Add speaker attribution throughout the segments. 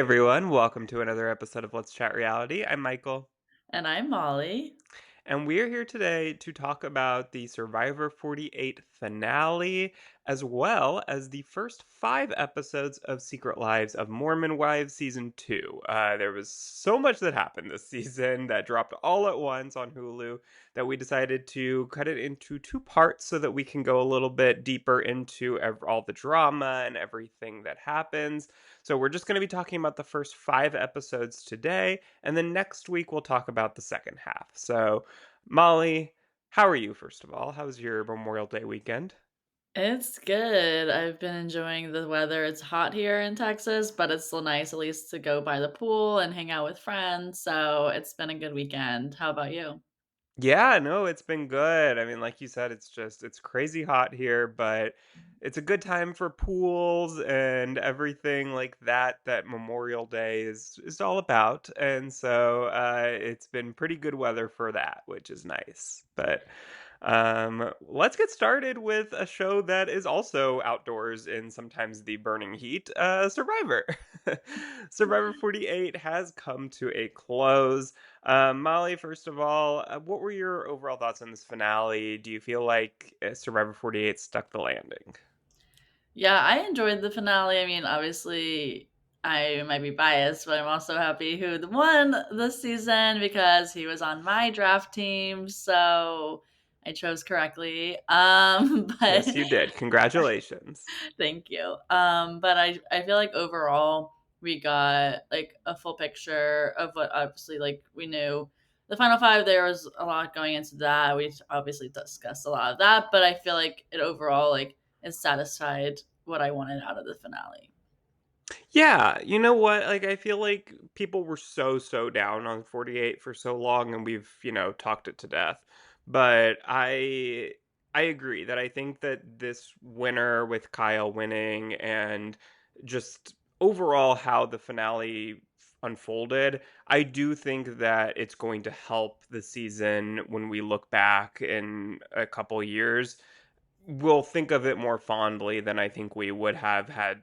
Speaker 1: everyone, welcome to another episode of Let's Chat Reality. I'm Michael,
Speaker 2: And I'm Molly.
Speaker 1: and we're here today to talk about the Survivor 48 finale, as well as the first 5 episodes of Secret Lives of Mormon Wives Season 2. There was so much that happened this season that dropped all at once on Hulu that we decided to cut it into 2 parts so that we can go a little bit deeper into all the drama and everything that happens. So we're just going to be talking about the first 5 episodes today, and then next week we'll talk about the second half. So, Molly, how are you, first of all? How was your Memorial Day weekend?
Speaker 2: It's good. I've been enjoying the weather. It's hot here in Texas, but it's still nice at least to go by the pool and hang out with friends. So it's been a good weekend. How about you?
Speaker 1: Yeah, no, it's been good. I mean, like you said, it's crazy hot here, but it's a good time for pools and everything like that Memorial Day is all about. And so it's been pretty good weather for that, which is nice. But let's get started with a show that is also outdoors in sometimes the burning heat, Survivor. Survivor 48 has come to a close. Molly, first of all, what were your overall thoughts on this finale? Do you feel like Survivor 48 stuck the landing?
Speaker 2: Yeah, I enjoyed the finale. I mean, obviously, I might be biased, but I'm also happy who won this season because he was on my draft team. So I chose correctly. But
Speaker 1: Yes, you did. Congratulations.
Speaker 2: Thank you. But I feel like overall we got like a full picture of what obviously like we knew the final five. There was a lot going into that. We obviously discussed a lot of that, but I feel like it overall like is satisfied what I wanted out of the finale.
Speaker 1: Yeah, you know what? Like, I feel like people were so down on 48 for so long, and we've, talked it to death. But I agree that I think that this winner with Kyle winning and just overall how the finale unfolded, I do think that it's going to help the season when we look back in a couple years. We'll think of it more fondly than I think we would have had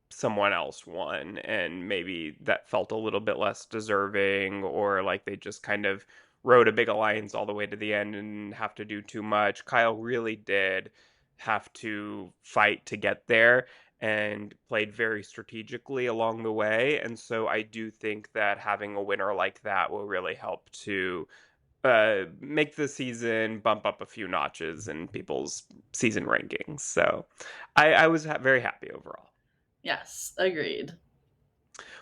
Speaker 1: someone else won, and maybe that felt a little bit less deserving, or like they just kind of rode a big alliance all the way to the end and have to do too much. Kyle really did have to fight to get there and played very strategically along the way, and so I do think that having a winner like that will really help to make the season bump up a few notches in people's season rankings. So I was very happy overall.
Speaker 2: Yes, agreed.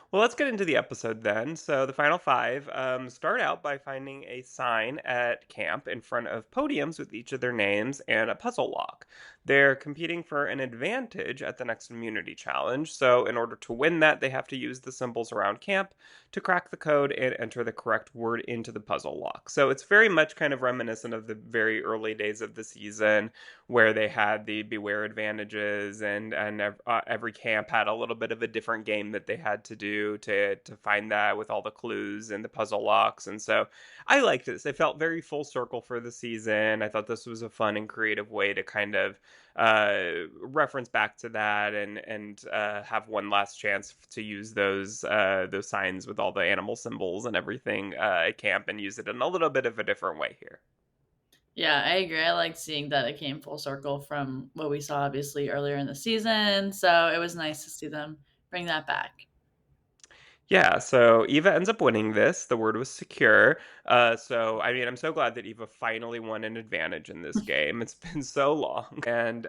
Speaker 1: Well, let's get into the episode then. So, the final 5 start out by finding a sign at camp in front of podiums with each of their names and a puzzle lock. They're competing for an advantage at the next immunity challenge. So, in order to win that, they have to use the symbols around camp to crack the code and enter the correct word into the puzzle lock. So, it's very much kind of reminiscent of the very early days of the season where they had the beware advantages, and every camp had a little bit of a different game that they had to do to find that with all the clues and the puzzle locks. And so I liked this. It felt very full circle for the season. I thought this was a fun and creative way to kind of reference back to that and have one last chance to use those signs with all the animal symbols and everything at camp, and use it in a little bit of a different way here.
Speaker 2: Yeah, I agree. I liked seeing that it came full circle from what we saw obviously earlier in the season. So it was nice to see them bring that back.
Speaker 1: Yeah, so Eva ends up winning this. The word was secure. So I mean, I'm so glad that Eva finally won an advantage in this game. It's been so long, and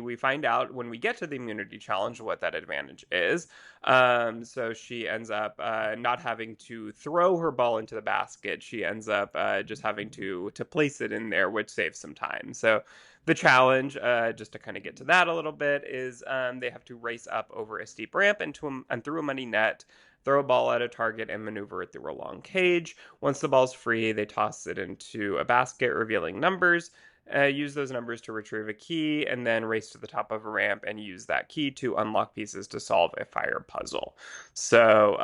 Speaker 1: we find out when we get to the immunity challenge what that advantage is. So she ends up not having to throw her ball into the basket. She ends up just having to place it in there, which saves some time. So the challenge, just to kind of get to that a little bit, is they have to race up over a steep ramp and through a muddy net, throw a ball at a target, and maneuver it through a long cage. Once the ball's free, they toss it into a basket, revealing numbers. Use those numbers to retrieve a key, and then race to the top of a ramp and use that key to unlock pieces to solve a fire puzzle. So,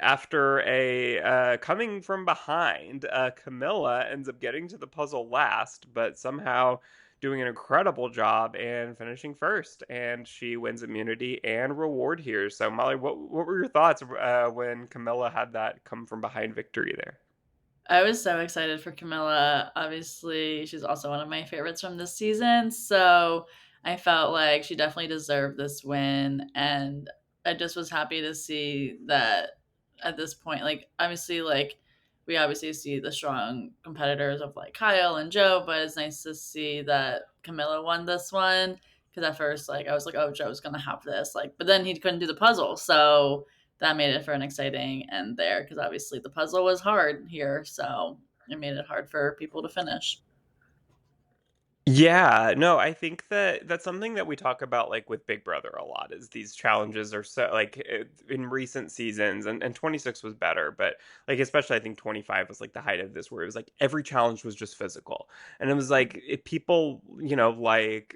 Speaker 1: after a coming from behind, Camilla ends up getting to the puzzle last, but somehow doing an incredible job and finishing first, and she wins immunity and reward here. So, Molly, what were your thoughts when Camilla had that come from behind victory there?
Speaker 2: I was so excited for Camilla. Obviously, she's also one of my favorites from this season. So I felt like she definitely deserved this win. And I just was happy to see that at this point, like, obviously, like, we obviously see the strong competitors of like Kyle and Joe, but it's nice to see that Camilla won this one. Because at first, like, I was like, oh, Joe's going to have this. Like, but then he couldn't do the puzzle. So that made it for an exciting end there because obviously the puzzle was hard here, so it made it hard for people to finish.
Speaker 1: Yeah, no, I think that that's something that we talk about like with Big Brother a lot is these challenges are so like in recent seasons and 26 was better, but like especially I think 25 was like the height of this where it was like every challenge was just physical. And it was like people, like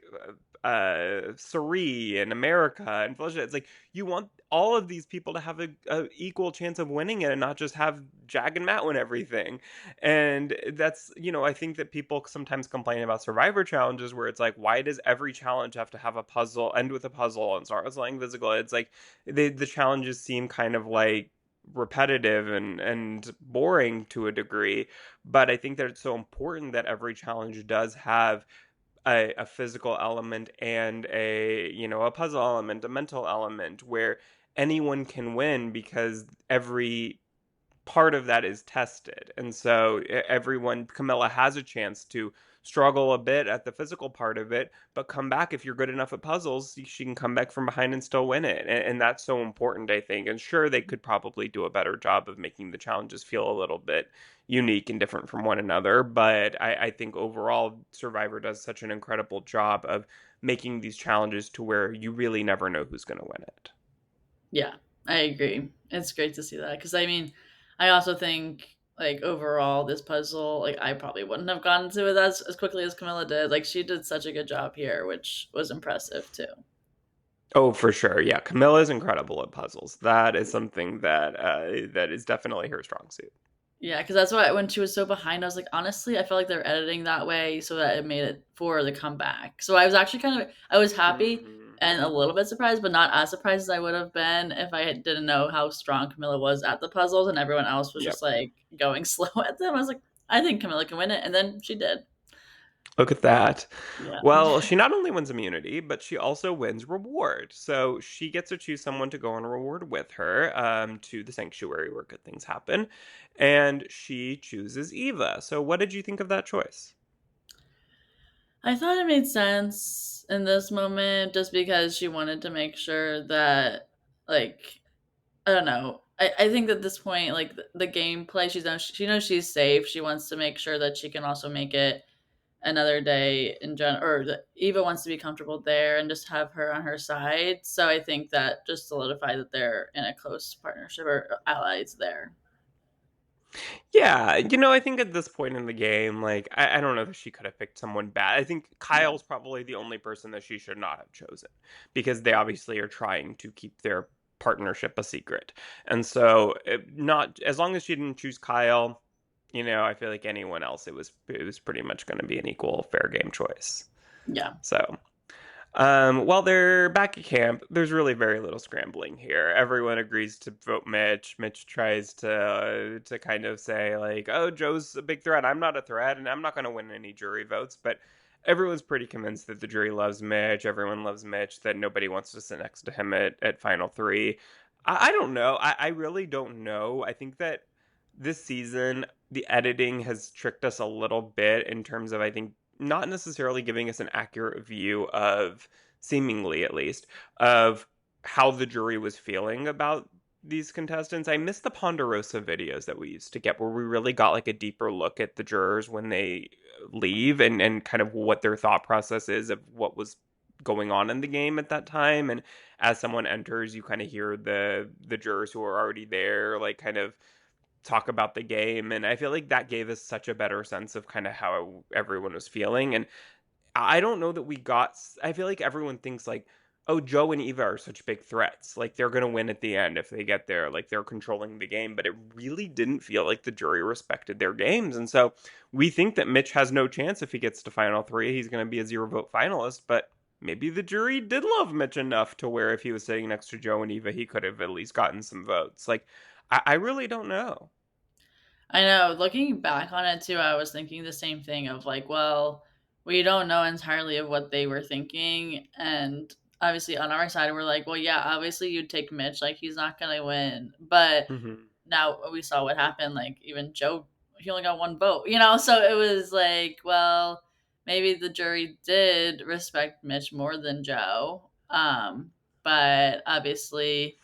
Speaker 1: Suri and America and Felicia, it's like you want all of these people to have a equal chance of winning it and not just have Jag and Matt win everything. And that's, I think that people sometimes complain about survivor challenges where it's like, why does every challenge have to have a puzzle, end with a puzzle and start with something physical? It's like the challenges seem kind of like repetitive and boring to a degree. But I think that it's so important that every challenge does have a physical element and a puzzle element, a mental element where anyone can win because every part of that is tested. And so everyone, Camilla has a chance to struggle a bit at the physical part of it, but come back if you're good enough at puzzles, she can come back from behind and still win it. And that's so important, I think. And sure, they could probably do a better job of making the challenges feel a little bit unique and different from one another. But I think overall, Survivor does such an incredible job of making these challenges to where you really never know who's going to win it.
Speaker 2: Yeah, I agree. It's great to see that because I mean, I also think like overall this puzzle, like I probably wouldn't have gotten to it as quickly as Camilla did. Like she did such a good job here, which was impressive too.
Speaker 1: Oh, for sure. Yeah, Camilla is incredible at puzzles. That is something that is definitely her strong suit.
Speaker 2: Yeah, because that's why when she was so behind, I was like, honestly, I felt like they're editing that way so that it made it for the comeback. So I was actually I was happy
Speaker 1: Hmm.
Speaker 2: and a little bit surprised, but not as surprised as I would have been if didn't know how strong Camilla was at the puzzles and everyone else was
Speaker 1: Yep.
Speaker 2: just like going slow at them. I was like, I think Camilla can win it, and then she did.
Speaker 1: Look at that.
Speaker 2: Yeah,
Speaker 1: Well, she not only wins immunity, but she also wins reward. So she gets to choose someone to go on a reward with her to the sanctuary where good things happen. And she chooses Eva. So what did you think of that choice?
Speaker 2: I thought it made sense in this moment just because she wanted to make sure that like I don't know. I think at this point, like the gameplay, she knows she's safe. She wants to make sure that she can also make it another day in general, or that Eva wants to be comfortable there and just have her on her side. So I think that just solidified that they're in a close partnership or allies there.
Speaker 1: Yeah, I think at this point in the game, like, I don't know that she could have picked someone bad. I think
Speaker 2: Yeah,
Speaker 1: Kyle's probably the only person that she should not have chosen because they obviously are trying to keep their partnership a secret. And so, not as long as she didn't choose Kyle, I feel like anyone else, it was pretty much going to be an equal fair game choice.
Speaker 2: yeah,
Speaker 1: So, while they're back at camp, there's really very little scrambling here. Everyone agrees to vote Mitch. Mitch tries to kind of say like, "Oh, Joe's a big threat. I'm not a threat, and I'm not going to win any jury votes." But everyone's pretty convinced that the jury loves Mitch. Everyone loves Mitch. That nobody wants to sit next to him at final three. I don't know. I really don't know. I think that this season the editing has tricked us a little bit in terms of I think not necessarily giving us an accurate view of, seemingly at least, of how the jury was feeling about these contestants. I miss the Ponderosa videos that we used to get where we really got like a deeper look at the jurors when they leave and kind of what their thought process is of what was going on in the game at that time. And as someone enters, you kind of hear the jurors who are already there like kind of talk about the game, and I feel like that gave us such a better sense of kind of how everyone was feeling. And I don't know that we got I feel like everyone thinks like oh, Joe and Eva are such big threats. Like they're gonna win at the end if they get there. Like they're controlling the game, but it really didn't feel like the jury respected their games. And so we think that Mitch has no chance if he gets to final three. He's gonna be a zero vote finalist, but maybe the jury did love Mitch enough to where if he was sitting next to Joe and Eva, he could have at least gotten some votes. Like I really don't know.
Speaker 2: I know. Looking back on it too, I was thinking the same thing of like, well, we don't know entirely of what they were thinking, and obviously on our side, we're like, well, yeah, obviously you'd take Mitch, like he's not gonna win, but
Speaker 1: Hmm.
Speaker 2: now we saw what happened. Like even Joe, he only got one vote, so it was like, well, maybe the jury did respect Mitch more than Joe, but obviously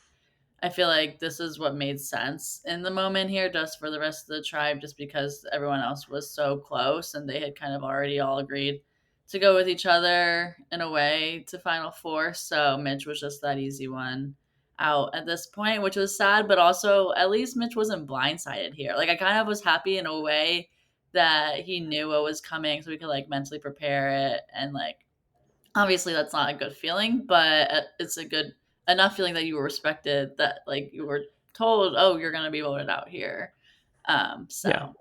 Speaker 2: I feel like this is what made sense in the moment here, just for the rest of the tribe, just because everyone else was so close and they had kind of already all agreed to go with each other in a way to Final Four. So Mitch was just that easy one out at this point, which was sad, but also at least Mitch wasn't blindsided here. Like I kind of was happy in a way that he knew what was coming so we could like mentally prepare it and like obviously that's not a good feeling, but it's a good enough feeling that you were respected, that like you were told, oh, you're going to be voted out here.
Speaker 1: Yeah.
Speaker 2: So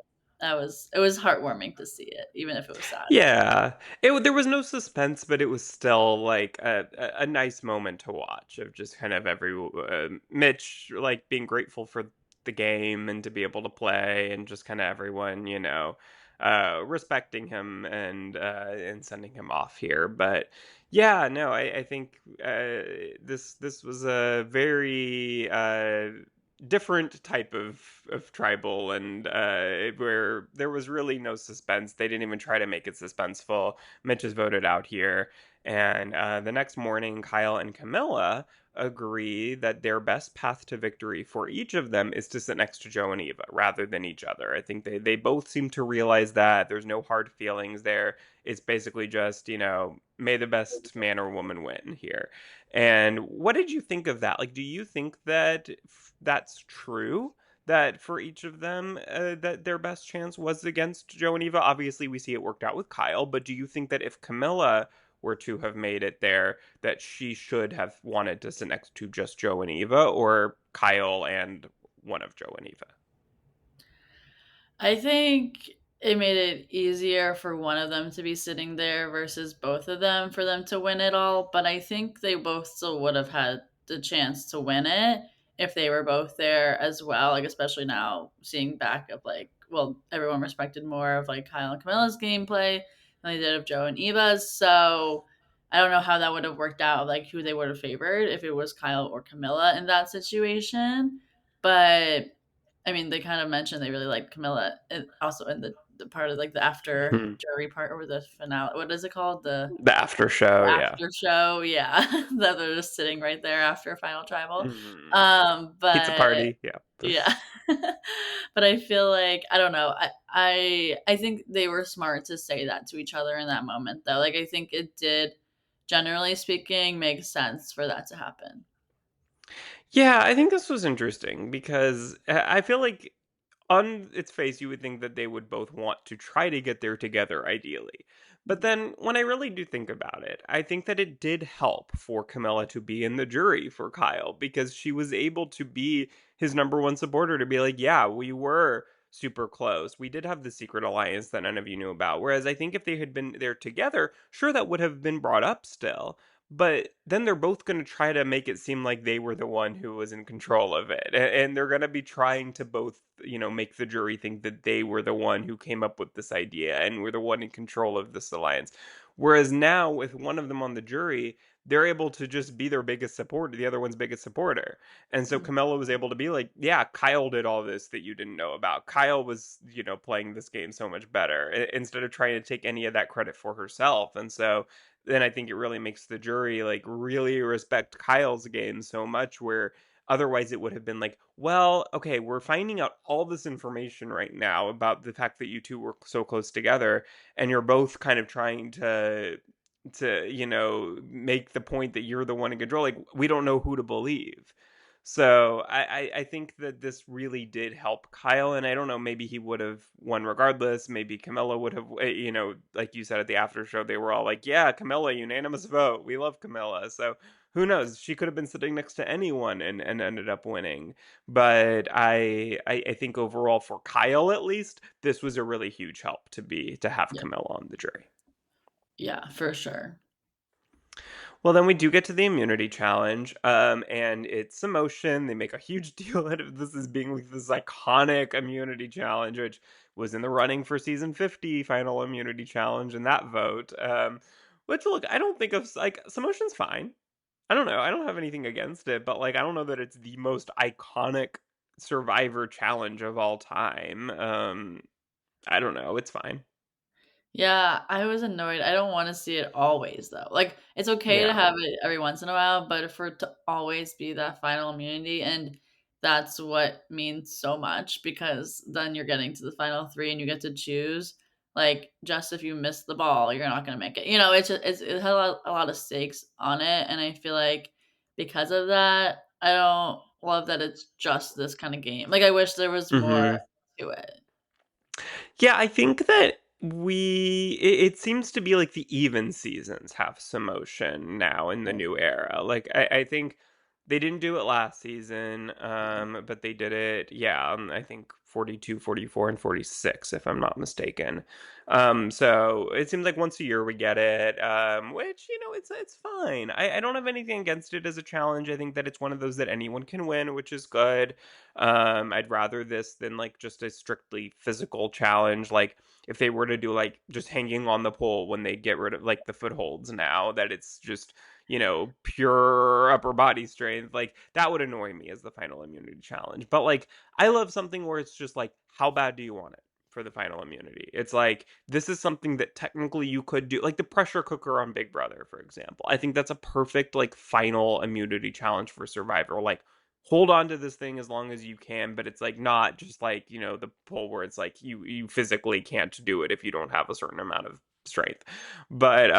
Speaker 2: it was heartwarming to see it, even if it was sad.
Speaker 1: Yeah, there was no suspense, but it was still like a nice moment to watch of just kind of every Mitch like being grateful for the game and to be able to play, and just kind of everyone respecting him and sending him off here. But yeah, no, I think this was a very different type of tribal, and where there was really no suspense. They didn't even try to make it suspenseful. Mitch is voted out here, and the next morning Kyle and Camilla agree that their best path to victory for each of them is to sit next to Joe and Eva rather than each other. I think they both seem to realize that there's no hard feelings there. It's basically just, may the best man or woman win here. And what did you think of that? Like, do you think that that's true? That for each of them, that their best chance was against Joe and Eva. Obviously, we see it worked out with Kyle, but do you think that if Camilla were to have made it there, that she should have wanted to sit next to just Joe and Eva, or Kyle and one of Joe and Eva?
Speaker 2: I think it made it easier for one of them to be sitting there versus both of them for them to win it all. But I think they both still would have had the chance to win it if they were both there as well. Like, especially now seeing back of like, well, everyone respected more of like Kyle and Camilla's gameplay than they did of Joe and Eva's. So I don't know how that would have worked out, like who they would have favored if it was Kyle or Camilla in that situation. But I mean, they kind of mentioned they really liked Camilla, and also in the part of like the after
Speaker 1: Hmm.
Speaker 2: jury part or the finale. What is it called? The
Speaker 1: The after show, yeah.
Speaker 2: after show. Yeah, that they're just sitting right there after final tribal.
Speaker 1: Hmm. Pizza
Speaker 2: But
Speaker 1: party, yeah.
Speaker 2: yeah, but I feel like I don't know. I think they were smart to say that to each other in that moment, though. Like I think it did, generally speaking, make sense for that to happen.
Speaker 1: Yeah, I think this was interesting because I feel like on its face, you would think that they would both want to try to get there together, ideally. But then, when I really do think about it, I think that it did help for Camilla to be in the jury for Kyle because she was able to be his number one supporter to be like, yeah, we were super close. We did have the secret alliance that none of you knew about. Whereas I think if they had been there together, sure, that would have been brought up still. But then they're both going to try to make it seem like they were the one who was in control of it. And they're going to be trying to both, make the jury think that they were the one who came up with this idea and were the one in control of this alliance. Whereas now, with one of them on the jury, they're able to just be their biggest supporter, the other one's biggest supporter. And so Camilla was able to be like, yeah, Kyle did all this that you didn't know about. Kyle was, playing this game so much better instead of trying to take any of that credit for herself. And so then I think it really makes the jury like really respect Kyle's game so much where otherwise it would have been like, well, okay, we're finding out all this information right now about the fact that you two were so close together and you're both kind of trying to make the point that you're the one in control. Like we don't know who to believe. So I think that this really did help Kyle, and I don't know, maybe he would have won regardless. Maybe Camilla would have, like you said at the after show, they were all like, "Yeah, Camilla, unanimous vote. We love Camilla." So who knows? She could have been sitting next to anyone and ended up winning. But I think overall for Kyle at least, this was a really huge help to have
Speaker 2: Yeah.
Speaker 1: Camilla on the jury.
Speaker 2: Yeah, for sure.
Speaker 1: Well, then we do get to the immunity challenge, and it's emotion. They make a huge deal out of this as being like this iconic immunity challenge, which was in the running for season 50 final immunity challenge and that vote. Which look, I don't think of like Samotion's fine. I don't know. I don't have anything against it, but like I don't know that it's the most iconic survivor challenge of all time. I don't know. It's fine.
Speaker 2: Yeah, I was annoyed. I don't wanna see it always, though. Like, it's okay to
Speaker 1: Yeah.
Speaker 2: have it every once in a while, but for it to always be that final immunity, and that's what means so much because then you're getting to the final 3 and you get to choose, like, just if you miss the ball, you're not gonna make it. It had a lot of stakes on it, and I feel like because of that, I don't love that it's just this kinda game. Like, I wish there was more
Speaker 1: Mhm.
Speaker 2: to it.
Speaker 1: Yeah, I think that it seems to be like the even seasons have some motion now in the
Speaker 2: Right.
Speaker 1: new era. Like I think they didn't do it last season, but they did it, yeah, I think 42, 44, and 46, if I'm not mistaken. So it seems like once a year we get it, which, it's fine. I don't have anything against it as a challenge. I think that it's one of those that anyone can win, which is good. I'd rather this than like just a strictly physical challenge. Like if they were to do like just hanging on the pole when they get rid of like the footholds now, that it's just, pure upper body strength, like that would annoy me as the final immunity challenge. But like I love something where it's just like, how bad do you want it? For the final immunity, it's like this is something that technically you could do, like the pressure cooker on Big Brother, for example. I think that's a perfect like final immunity challenge for Survivor. Like hold on to this thing as long as you can, but it's like not just like, the pull where it's like you physically can't do it if you don't have a certain amount of strength. But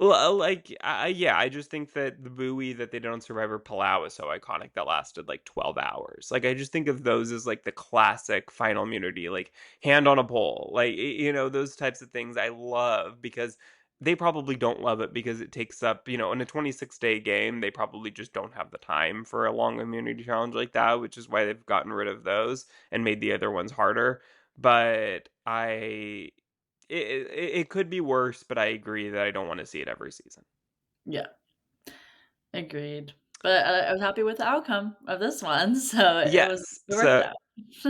Speaker 1: like yeah, I just think that the buoy that they did on Survivor Palau is so iconic that lasted like 12 hours. Like I just think of those as like the classic final immunity, like hand on a pole. Like those types of things I love because they probably don't love it because it takes up, in a 26-day game, they probably just don't have the time for a long immunity challenge like that, which is why they've gotten rid of those and made the other ones harder. But it could be worse, but I agree that I don't want to see it every season.
Speaker 2: Yeah. Agreed. But I was happy with the outcome of this one, so
Speaker 1: Yes.
Speaker 2: it worked out.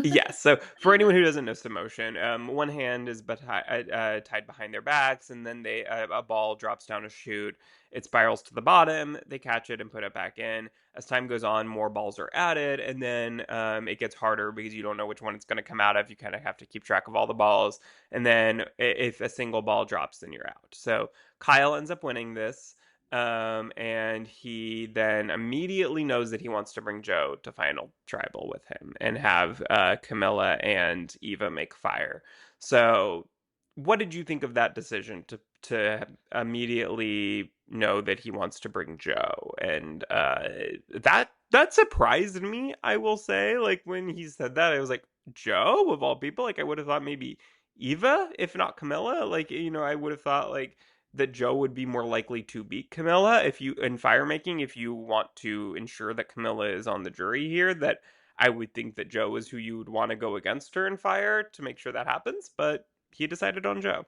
Speaker 1: Yes. So for anyone who doesn't know Motion, one hand is tied behind their backs, and then a ball drops down a chute. It spirals to the bottom. They catch it and put it back in. As time goes on, more balls are added, and then it gets harder because you don't know which one it's going to come out of. You kind of have to keep track of all the balls, and then if a single ball drops, then you're out. So Kyle ends up winning this. And he then immediately knows that he wants to bring Joe to Final Tribal with him and have Camilla and Eva make fire. So, what did you think of that decision to immediately know that he wants to bring Joe? And that surprised me, I will say. Like when he said that, I was like, Joe of all people. Like I would have thought maybe Eva, if not Camilla. Like I would have thought like that Joe would be more likely to beat Camilla if you in fire making, if you want to ensure that Camilla is on the jury here, that I would think that Joe is who you would want to go against her in fire to make sure that happens, but he decided on Joe.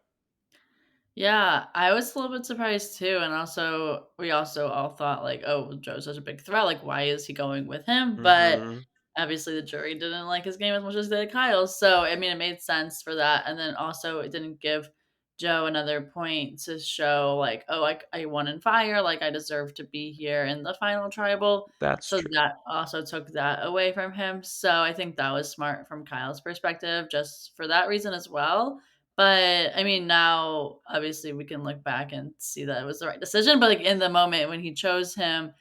Speaker 2: Yeah, I was a little bit surprised too, and also we also all thought like, "Oh, well, Joe's such a big threat, like, why is he going with him?" But
Speaker 1: Mhm.
Speaker 2: obviously the jury didn't like his game as much as they did Kyle's, so, I mean, it made sense for that, and then also it didn't give Joe another point to show like, "Oh, I won in fire, like, I deserve to be here in the final tribal,"
Speaker 1: That's
Speaker 2: so
Speaker 1: true.
Speaker 2: that also took that away from him, so I think that was smart from Kyle's perspective just for that reason as well. But, I mean, now, obviously, we can look back and see that it was the right decision, but, like, in the moment when he chose him,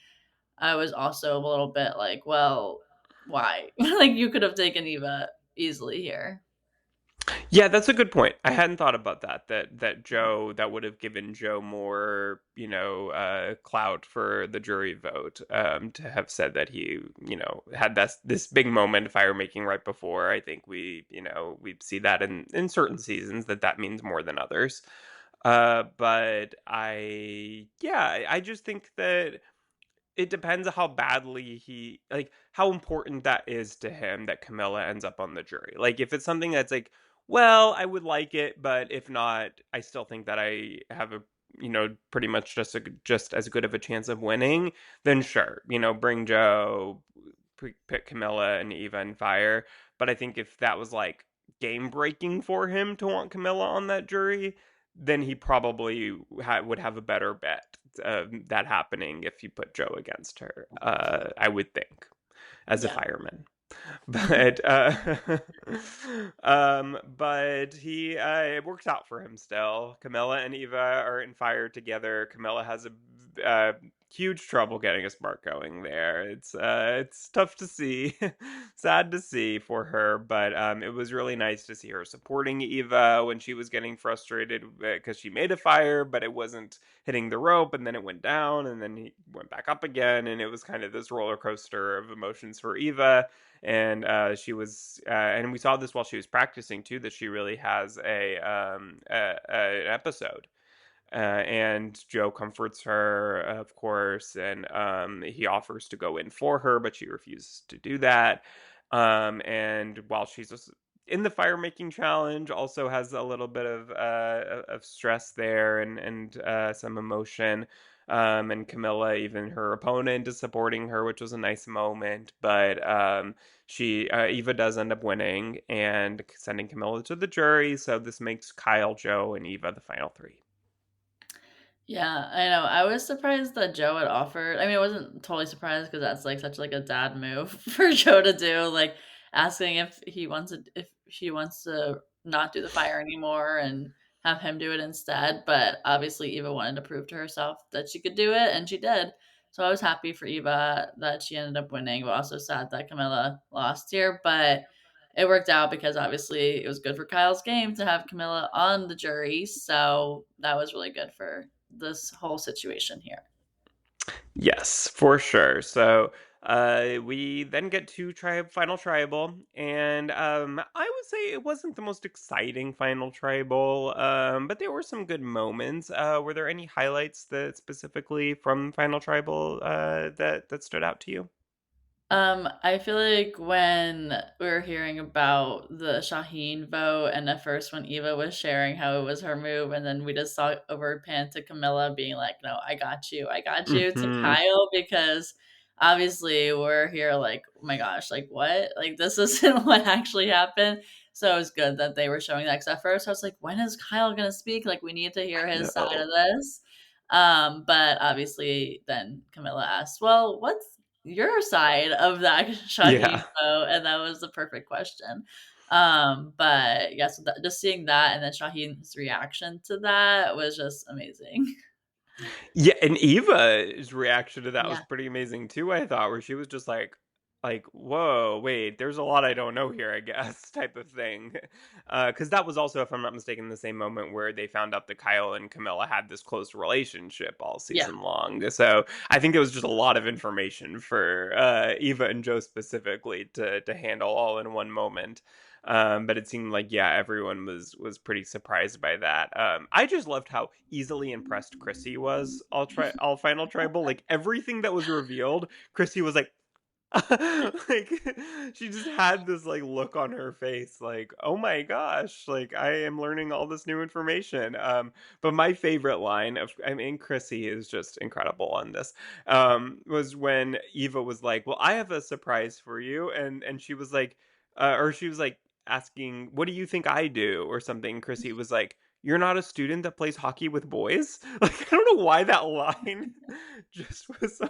Speaker 2: I was also a little bit like, "Well, why?" Like, you could have taken Eva easily here.
Speaker 1: Yeah, that's a good point. I hadn't thought about that. That would have given Joe more, clout for the jury vote. To have said that he, had this big moment of fire making right before. I think we see that in certain seasons that means more than others. But I just think that it depends on how badly how important that is to him that Camilla ends up on the jury. Like, if it's something that's like, well, I would like it, but if not, I still think that I have pretty much just as good of a chance of winning, then sure, bring Joe, pick Camilla and Eva and fire. But I think if that was like game breaking for him to want Camilla on that jury, then he probably would have a better bet that happening if you put Joe against her. I would think, as a
Speaker 2: Yeah.
Speaker 1: fireman. But but he it works out for him still. Camilla and Eva are in fire together. Camilla has a huge trouble getting a spark going there. It's tough to see, sad to see for her, but it was really nice to see her supporting Eva when she was getting frustrated because she made a fire, but it wasn't hitting the rope, and then it went down, and then he went back up again, and it was kind of this roller coaster of emotions for Eva. And and we saw this while she was practicing too, that she really has an episode. And Joe comforts her, of course, and he offers to go in for her, but she refuses to do that. And while she's just in the fire making challenge, also has a little bit of stress there, and some emotion. And Camilla, even her opponent, is supporting her, which was a nice moment. But she Eva does end up winning and sending Camilla to the jury. So this makes Kyle, Joe, and Eva the final three.
Speaker 2: Yeah, I know. I was surprised that Joe had offered. I mean, I wasn't totally surprised because that's like such like a dad move for Joe to do, like asking if she wants to not do the fire anymore and have him do it instead. But obviously, Eva wanted to prove to herself that she could do it, and she did. So I was happy for Eva that she ended up winning, but also sad that Camilla lost here. But it worked out because obviously it was good for Kyle's game to have Camilla on the jury. So that was really good for this whole situation here.
Speaker 1: Yes, for sure. So we then get to final tribal, and I would say it wasn't the most exciting final tribal, but there were some good moments. Were there any highlights that specifically from final tribal that stood out to you?
Speaker 2: I feel like when we were hearing about the Shaheen vote, and at first when Eva was sharing how it was her move, and then we just saw over pan to Camilla being like, "No, I got you," to
Speaker 1: Hmm.
Speaker 2: Kyle because obviously we're here like, "Oh my gosh, like what? Like this isn't what actually happened." So it was good that they were showing that. Because at first I was like, "When is Kyle gonna speak? Like we need to hear
Speaker 1: I
Speaker 2: his side
Speaker 1: know.
Speaker 2: of this." But obviously then Camilla asked, "Well, what's your side of that Shaheen
Speaker 1: Yeah.
Speaker 2: vote?" And that was the perfect question. But yeah, so just seeing that and then Shaheen's reaction to that was just amazing.
Speaker 1: Yeah, and Eva's reaction to that was
Speaker 2: Yeah,
Speaker 1: pretty amazing too, I thought, where she was just like, "Whoa, wait, there's a lot I don't know here, I guess," type of thing. Because that was also, if I'm not mistaken, the same moment where they found out that Kyle and Camilla had this close relationship all
Speaker 2: yeah.
Speaker 1: season long. So I think it was just a lot of information for Eva and Joe specifically to handle all in one moment. But it seemed like, yeah, everyone was pretty surprised by that. I just loved how easily impressed Chrissy was all final tribal. Like, everything that was revealed, Chrissy was like, like, she just had this like look on her face, like, oh my gosh, like, I am learning all this new information. But my favorite line of, I mean, Chrissy is just incredible on this. Was when Eva was like, well, I have a surprise for you, and she was like, or she was like asking, what do you think I do, or something. Chrissy was like, you're not a student that plays hockey with boys. Like, I don't know why that line just was so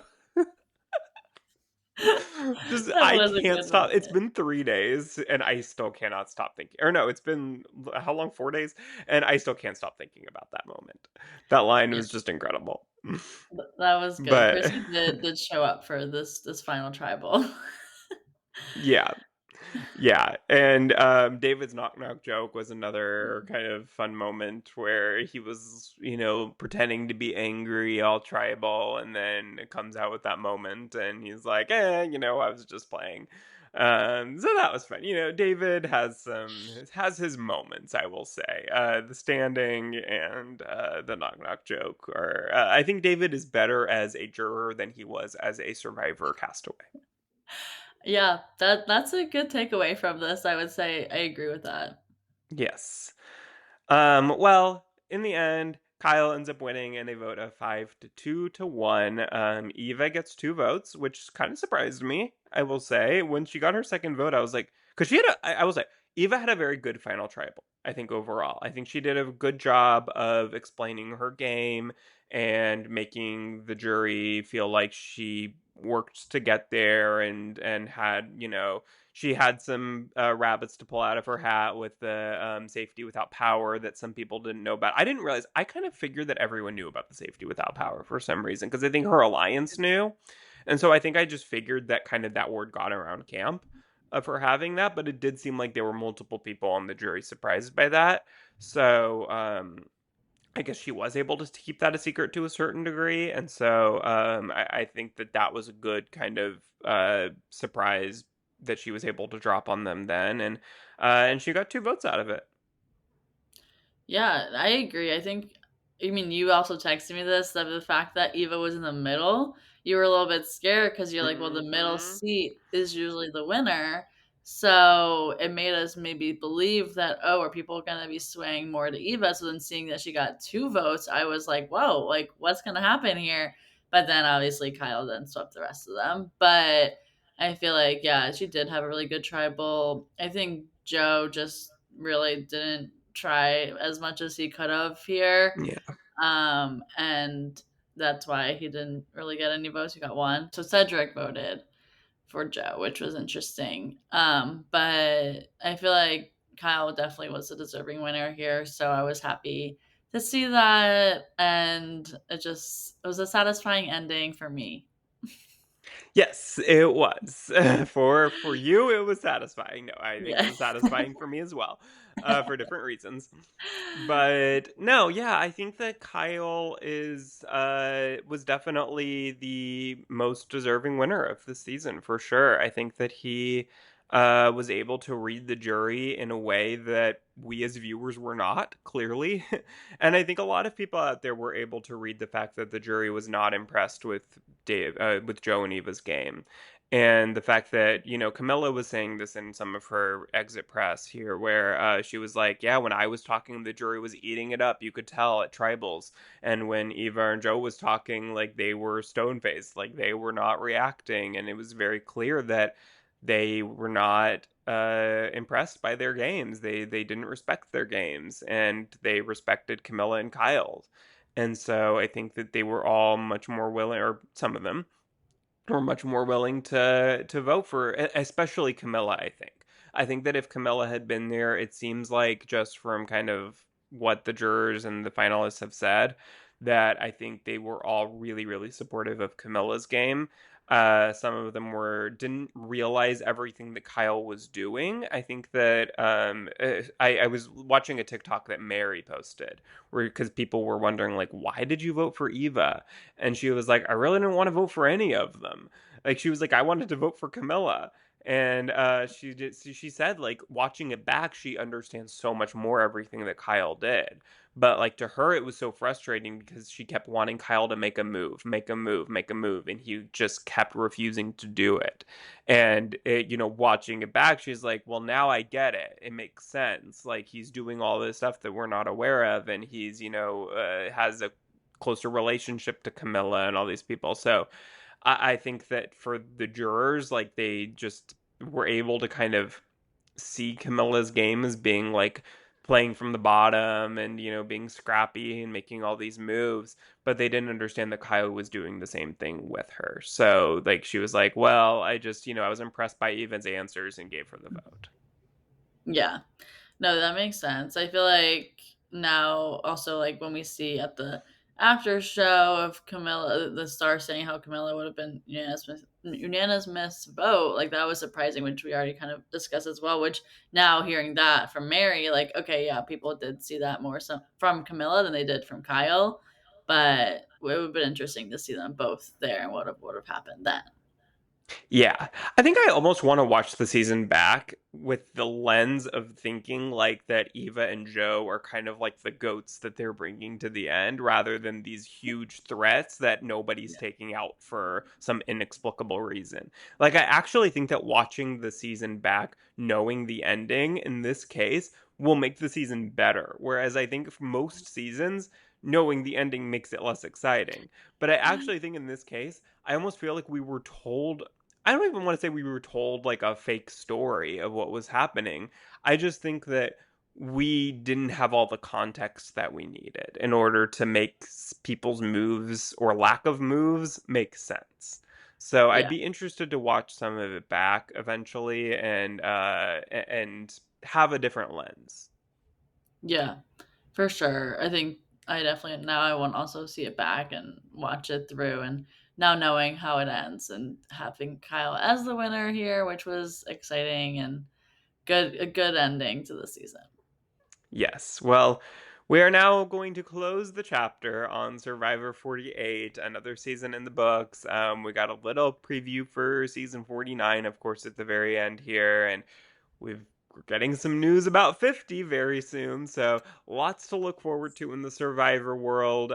Speaker 1: just,
Speaker 2: That
Speaker 1: I
Speaker 2: was a
Speaker 1: can't
Speaker 2: good
Speaker 1: stop. It's
Speaker 2: moment.
Speaker 1: been 3 days and I still cannot stop thinking. Or no, it's been how long? 4 days, and I still can't stop thinking about that moment. That line
Speaker 2: Yeah,
Speaker 1: was just incredible.
Speaker 2: that was good.
Speaker 1: But
Speaker 2: Chrissy did show up for this final tribal.
Speaker 1: yeah. Yeah, and, David's knock knock joke was another kind of fun moment where he was, pretending to be angry, all tribal, and then it comes out with that moment, and he's like, I was just playing." So that was fun. David has his moments, I will say. The standing and, the knock knock joke are, I think David is better as a juror than he was as a survivor castaway.
Speaker 2: Yeah, that's a good takeaway from this, I would say. I agree with that.
Speaker 1: Yes. Well, in the end, Kyle ends up winning and they vote a 5 to 2 to 1. Eva gets 2 votes, which kind of surprised me, I will say. When she got her second vote, I was like, because she had I will say, Eva had a very good final tribal, I think, overall. I think she did a good job of explaining her game and making the jury feel like she worked to get there and had, she had some rabbits to pull out of her hat with the safety without power that some people didn't know about. I didn't realize. I kind of figured that everyone knew about the safety without power for some reason because I think her alliance knew, and so I think I just figured that kind of that word got around camp of her having that. But it did seem like there were multiple people on the jury surprised by that. So I guess she was able to keep that a secret to a certain degree, and so I think that that was a good kind of surprise that she was able to drop on them then, and she got 2 votes out of it.
Speaker 2: Yeah, I agree. I mean, you also texted me this, that the fact that Eva was in the middle, you were a little bit scared because you're like, well, the middle
Speaker 1: Hmm.
Speaker 2: seat is usually the winner. So it made us maybe believe that, oh, are people going to be swaying more to Eva? So then seeing that she got 2 votes, I was like, whoa, like what's going to happen here? But then obviously Kyle then swept the rest of them. But I feel like, yeah, she did have a really good tribal. I think Joe just really didn't try as much as he could have here.
Speaker 1: Yeah.
Speaker 2: And that's why he didn't really get any votes. He got one. So Cedric voted for Joe, which was interesting. But I feel like Kyle definitely was a deserving winner here. So I was happy to see that. And it was a satisfying ending for me.
Speaker 1: Yes, it was. For you, it was satisfying. No, I think it
Speaker 2: Yeah.
Speaker 1: was satisfying for me as well, for different reasons. But no, yeah, I think that Kyle is was definitely the most deserving winner of the season for sure. I think that he was able to read the jury in a way that we as viewers were not, clearly. And I think a lot of people out there were able to read the fact that the jury was not impressed with Joe and Eva's game. And the fact that, Camilla was saying this in some of her exit press here, where she was like, yeah, when I was talking, the jury was eating it up. You could tell at tribals. And when Eva and Joe was talking, like they were stone faced, like they were not reacting. And it was very clear that they were not impressed by their games. They didn't respect their games, and they respected Camilla and Kyle. And so I think that they were all much more willing, or some of them were much more willing to vote for, especially Camilla. I think that if Camilla had been there, it seems like just from kind of what the jurors and the finalists have said, that I think they were all really really supportive of Camilla's game. Some of them didn't realize everything that Kyle was doing. I think that I was watching a TikTok that Mary posted, where because people were wondering like, why did you vote for Eva? And she was like, I really didn't want to vote for any of them. Like she was like, I wanted to vote for Camilla. And she said like watching it back, she understands so much more everything that Kyle did. But like to her, it was so frustrating because she kept wanting Kyle to make a move, make a move, make a move, and he just kept refusing to do it. And watching it back, she's like, well, now I get it. It makes sense. Like he's doing all this stuff that we're not aware of, and he's has a closer relationship to Camilla and all these people. So I think that for the jurors, like they just were able to kind of see Camilla's game as being like playing from the bottom and being scrappy and making all these moves, but they didn't understand that Kyle was doing the same thing with her. So like she was like, well, I just I was impressed by Evan's answers and gave her the vote.
Speaker 2: Yeah. No, that makes sense. I feel like now also like when we see at the after show of Camilla, the star saying how Camilla would have been unanimous vote, like that was surprising, which we already kind of discussed as well. Which now hearing that from Mary, like okay, yeah, people did see that more so from Camilla than they did from Kyle, but it would have been interesting to see them both there and what would have happened then.
Speaker 1: Yeah. I think I almost want to watch the season back with the lens of thinking like that Eva and Joe are kind of like the goats that they're bringing to the end rather than these huge threats that nobody's
Speaker 2: Yeah,
Speaker 1: taking out for some inexplicable reason. Like, I actually think that watching the season back, knowing the ending in this case, will make the season better. Whereas I think for most seasons, knowing the ending makes it less exciting. But I actually think in this case, I almost feel like we were told, I don't even want to say we were told like a fake story of what was happening. I just think that we didn't have all the context that we needed in order to make people's moves or lack of moves make sense. So I'd
Speaker 2: yeah,
Speaker 1: be interested to watch some of it back eventually and have a different lens.
Speaker 2: yeah. For sure. I think I definitely now I want to also see it back and watch it through and now knowing how it ends and having Kyle as the winner here, which was exciting and a good ending to the season.
Speaker 1: Yes. Well, we are now going to close the chapter on Survivor 48, another season in the books. We got a little preview for season 49, of course, at the very end here, and we're getting some news about 50 very soon, so lots to look forward to in the Survivor world.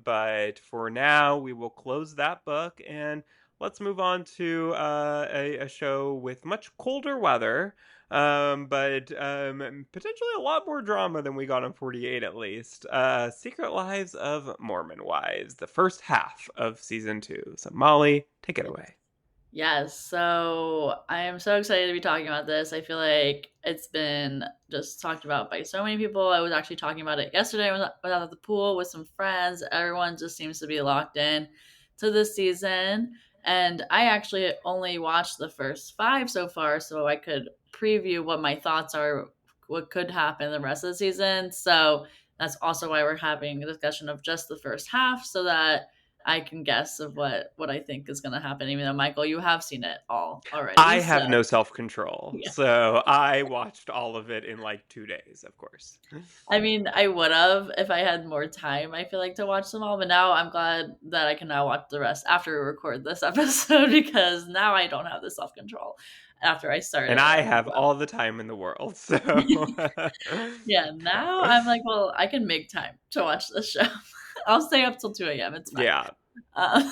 Speaker 1: But for now, we will close that book and let's move on to a show with much colder weather, but potentially a lot more drama than we got on 48 at least. Secret Lives of Mormon Wives, the first half of season 2. So, Molly, take it away.
Speaker 2: Yes, so I am so excited to be talking about this. I feel like it's been just talked about by so many people. I was actually talking about it yesterday when I was at the pool with some friends. Everyone just seems to be locked in to this season. And I actually only watched the first five so far, so I could preview what my thoughts are, what could happen the rest of the season. So that's also why we're having a discussion of just the first half so that I can guess of what I think is going to happen. Even though Michael, you have seen it all already,
Speaker 1: I
Speaker 2: so
Speaker 1: have no self control,
Speaker 2: yeah.
Speaker 1: so I watched all of it in like 2 days, of course.
Speaker 2: I mean, I would have if I had more time. I feel like to watch them all, but now I'm glad that I can now watch the rest after we record this episode because now I don't have the self control after I
Speaker 1: And
Speaker 2: started
Speaker 1: I
Speaker 2: it.
Speaker 1: have all the time in the world, so
Speaker 2: Yeah, now I'm like, well, I can make time to watch this show. I'll stay up till 2 a.m. It's fine.
Speaker 1: yeah,
Speaker 2: Uh,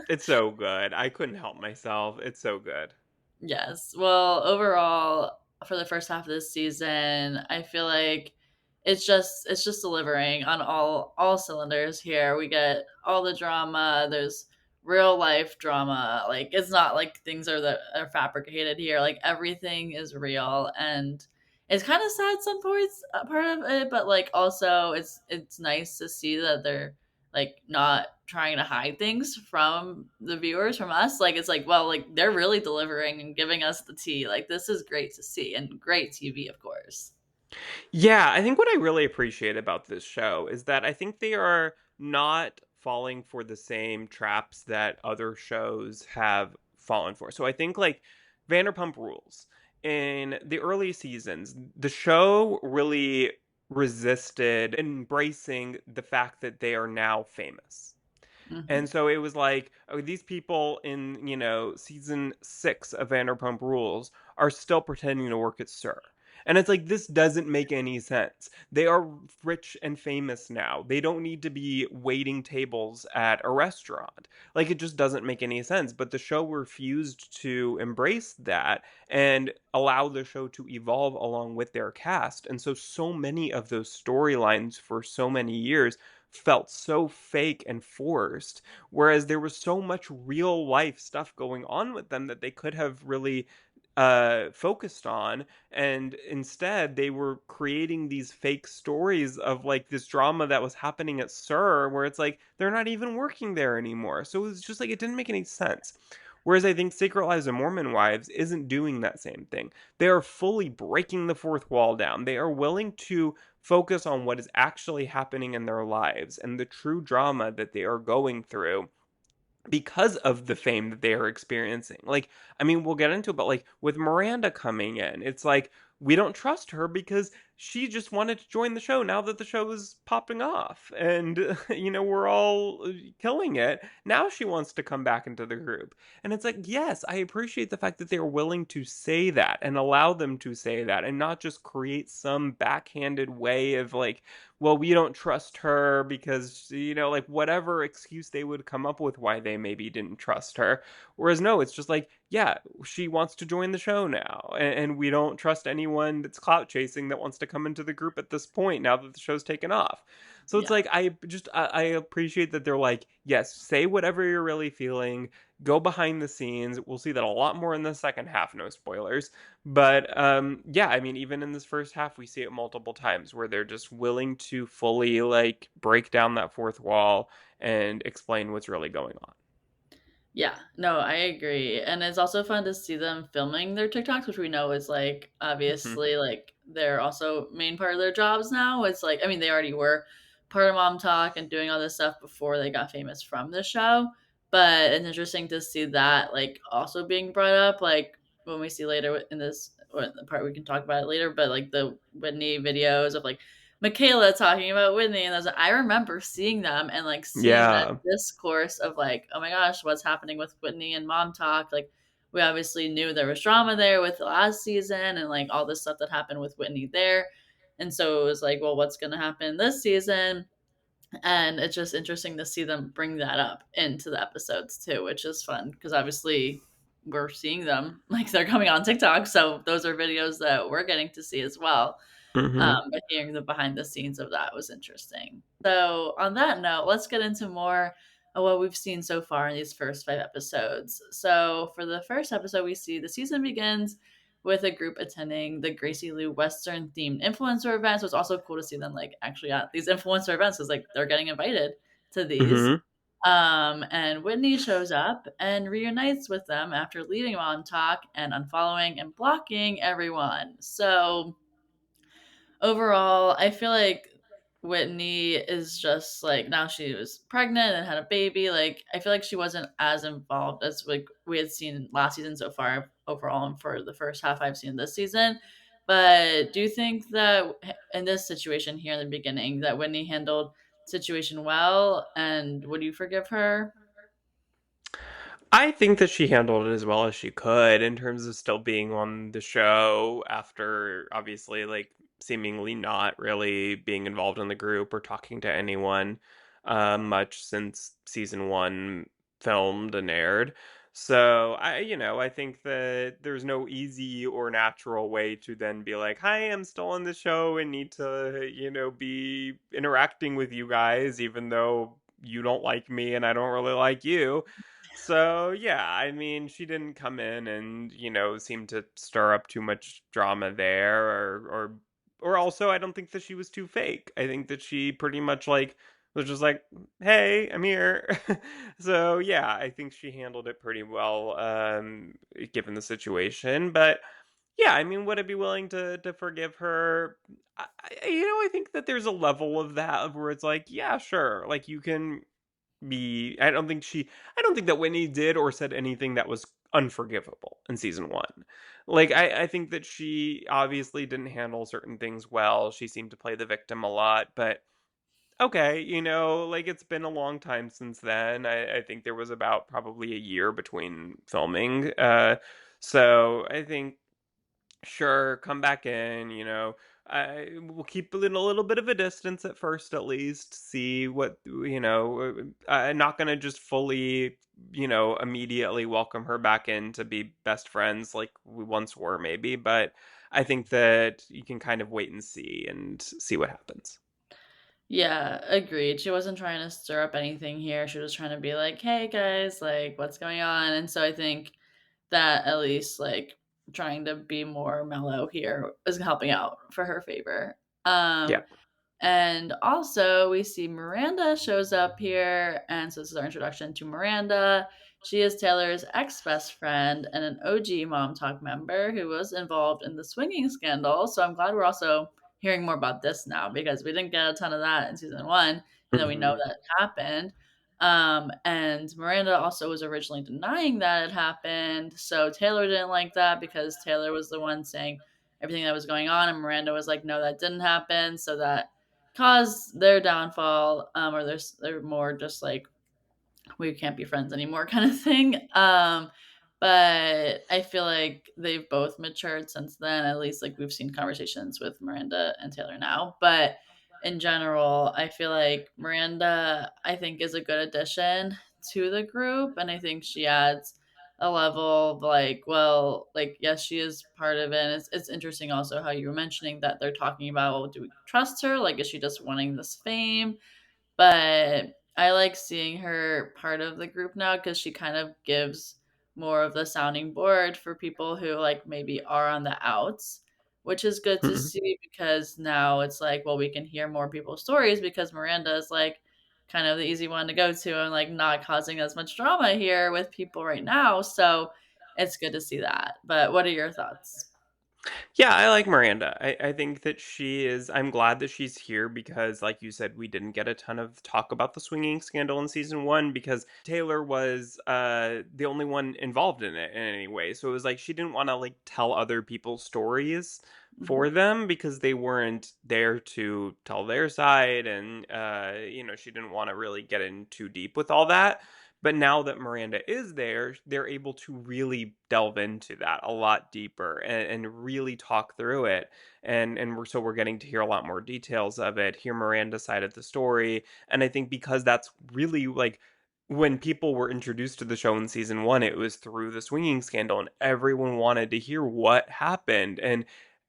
Speaker 1: it's so good. I couldn't help myself. It's so good.
Speaker 2: Yes. Well, overall, for the first half of this season, I feel like it's just delivering on all cylinders here. We get all the drama. There's real life drama. Like it's not like things that are fabricated here. Like everything is real, and it's kind of sad some points part of it, but like also it's nice to see that they're like not trying to hide things from the viewers from us. Like it's like, well, like they're really delivering and giving us the tea. Like this is great to see and great TV, of course.
Speaker 1: Yeah, I think what I really appreciate about this show is that I think they are not falling for the same traps that other shows have fallen for. So I think like Vanderpump Rules in the early seasons, the show really resisted embracing the fact that they are now famous.
Speaker 2: Hmm.
Speaker 1: And so it was like, oh, these people in, season 6 of Vanderpump Rules are still pretending to work at Sir. And it's like, this doesn't make any sense. They are rich and famous now. They don't need to be waiting tables at a restaurant. Like, it just doesn't make any sense. But the show refused to embrace that and allow the show to evolve along with their cast. And so many of those storylines for so many years felt so fake and forced, whereas there was so much real life stuff going on with them that they could have really focused on, and instead they were creating these fake stories of like this drama that was happening at Sir, where it's like they're not even working there anymore, so it was just like it didn't make any sense. Whereas I think Secret Lives of Mormon Wives isn't doing that same thing. They are fully breaking the fourth wall down. They are willing to focus on what is actually happening in their lives and the true drama that they are going through because of the fame that they are experiencing. Like, I mean, we'll get into it, but like with Miranda coming in, it's like we don't trust her because she just wanted to join the show now that the show is popping off and we're all killing it. Now she wants to come back into the group. And it's like, yes, I appreciate the fact that they're willing to say that and allow them to say that and not just create some backhanded way of like, well, we don't trust her because, like whatever excuse they would come up with why they maybe didn't trust her. Whereas, no, it's just like, yeah, she wants to join the show now. And we don't trust anyone that's clout chasing that wants to come into the group at this point now that the show's taken off. So it's
Speaker 2: Yeah.
Speaker 1: like, I appreciate that they're like, yes, say whatever you're really feeling, go behind the scenes. We'll see that a lot more in the second half, no spoilers. But yeah, I mean, even in this first half, we see it multiple times where they're just willing to fully like break down that fourth wall and explain what's really going on.
Speaker 2: Yeah, no, I agree. And it's also fun to see them filming their TikToks, which we know is like
Speaker 1: Hmm.
Speaker 2: obviously like they're also main part of their jobs now. It's like I mean they already were part of Mom Talk and doing all this stuff before they got famous from the show. But it's interesting to see that like also being brought up, like when we see later in this or the part we can talk about it later, but like the Whitney videos of like Michaela talking about Whitney, and I remember seeing them and like seeing that
Speaker 1: Yeah.
Speaker 2: discourse of like, oh my gosh, what's happening with Whitney and Mom Talk? Like, we obviously knew there was drama there with the last season and like all this stuff that happened with Whitney there, and so it was like, well, what's going to happen this season? And it's just interesting to see them bring that up into the episodes too, which is fun because obviously we're seeing them like they're coming on TikTok, so those are videos that we're getting to see as well.
Speaker 1: Hmm.
Speaker 2: But hearing the behind the scenes of that was interesting. So, on that note, let's get into more of what we've seen so far in these first 5 episodes. So, for the first episode, we see the season begins with a group attending the Gracie Lou Western themed influencer event. So, it's also cool to see them like actually at these influencer events because like they're getting invited to these.
Speaker 1: Hmm.
Speaker 2: And Whitney shows up and reunites with them after leaving on talk and unfollowing and blocking everyone. So, overall, I feel like Whitney is just like now she was pregnant and had a baby. Like I feel like she wasn't as involved as like we had seen last season so far overall, and for the first half I've seen this season. But do you think that in this situation here in the beginning that Whitney handled situation well, and would you forgive her?
Speaker 1: I think that she handled it as well as she could in terms of still being on the show after obviously like seemingly not really being involved in the group or talking to anyone much since season one filmed and aired. So I think that there's no easy or natural way to then be like, "Hi, I'm still on the show and need to, be interacting with you guys, even though you don't like me and I don't really like you." So yeah, I mean, she didn't come in and seem to stir up too much drama there, or also I don't think that she was too fake. I think that she pretty much like was just like, "Hey, I'm here." So yeah, I think she handled it pretty well, given the situation. But yeah, I mean, would I be willing to forgive her? I think that there's a level of that of where it's like, yeah, sure, like you can be I don't think that Whitney did or said anything that was unforgivable in season 1. Like I think that she obviously didn't handle certain things well. She seemed to play the victim a lot, but okay, like it's been a long time since then. I think there was about probably a year between filming. So I think sure, come back in, I will keep it in a little bit of a distance at first, at least, see what, I'm not going to just fully, immediately welcome her back in to be best friends like we once were, maybe. But I think that you can kind of wait and see what happens.
Speaker 2: Yeah, agreed. She wasn't trying to stir up anything here. She was trying to be like, "Hey guys, like what's going on?" And so I think that at least like trying to be more mellow here is helping out for her favor.
Speaker 1: Yeah.
Speaker 2: And also we see Miranda shows up here, and so this is our introduction to Miranda. she is Taylor's ex best friend and an OG Mom Talk member who was involved in the swinging scandal. So I'm glad we're also hearing more about this now because we didn't get a ton of that in season one, even though we know
Speaker 1: Mhm.
Speaker 2: that happened. And Miranda also was originally denying that it happened. So Taylor didn't like that because Taylor was the one saying everything that was going on, and Miranda was like, "No, that didn't happen." So that caused their downfall, or they're more just like we can't be friends anymore kind of thing. But I feel like they've both matured since then. At least like we've seen conversations with Miranda and Taylor now. But in general, I feel like Miranda, I think, is a good addition to the group. And I think she adds a level of like, well, like, yes, she is part of it. And it's interesting also how you were mentioning that they're talking about, well, do we trust her? Like, is she just wanting this fame? But I like seeing her part of the group now because she kind of gives more of the sounding board for people who like maybe are on the outs, which is good to
Speaker 1: Mhm.
Speaker 2: see because now it's like, well, we can hear more people's stories because Miranda is like kind of the easy one to go to and like not causing as much drama here with people right now. So it's good to see that. But what are your thoughts?
Speaker 1: Yeah, I like Miranda. I think that she is. I'm glad that she's here because, like you said, we didn't get a ton of talk about the swinging scandal in season one because Taylor was the only one involved in it in any way. So it was like she didn't want to like tell other people's stories for
Speaker 2: Mhm.
Speaker 1: them because they weren't there to tell their side, and she didn't want to really get in too deep with all that. But now that Miranda is there, they're able to really delve into that a lot deeper and really talk through it. And we're getting to hear a lot more details of it, hear Miranda's side of the story. And I think because that's really like when people were introduced to the show in season one, it was through the swinging scandal, and everyone wanted to hear what happened. And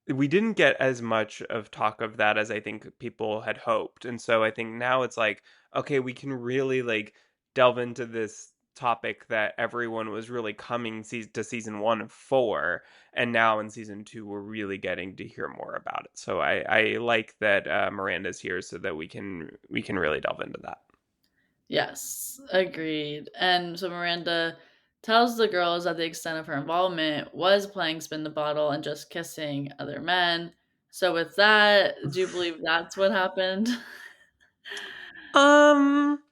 Speaker 1: we didn't get as much of talk of that as I think people had hoped. And so I think now it's like, okay, we can really like delve into this topic that everyone was really coming to season one for, and now in season two we're really getting to hear more about it. So I like that Miranda's here so that we can really delve into that.
Speaker 2: Yes, agreed. And so Miranda tells the girls that the extent of her involvement was playing spin the bottle and just kissing other men. So with that, do you believe that's what happened?
Speaker 1: um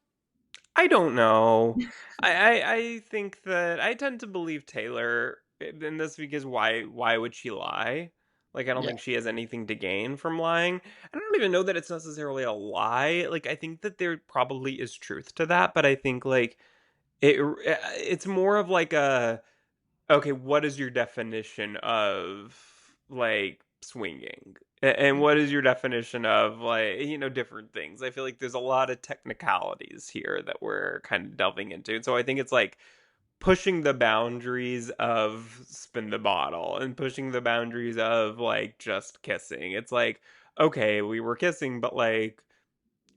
Speaker 1: I don't know. I think that I tend to believe Taylor in this because why would she lie? Like I don't
Speaker 2: Yeah.
Speaker 1: think she has anything to gain from lying. I don't even know that it's necessarily a lie. Like I think that there probably is truth to that, but I think like it's more of like a okay, what is your definition of like swinging? And what is your definition of like, different things? I feel like there's a lot of technicalities here that we're kind of delving into. And so I think it's like pushing the boundaries of spin the bottle and pushing the boundaries of like just kissing. It's like, okay, we were kissing, but like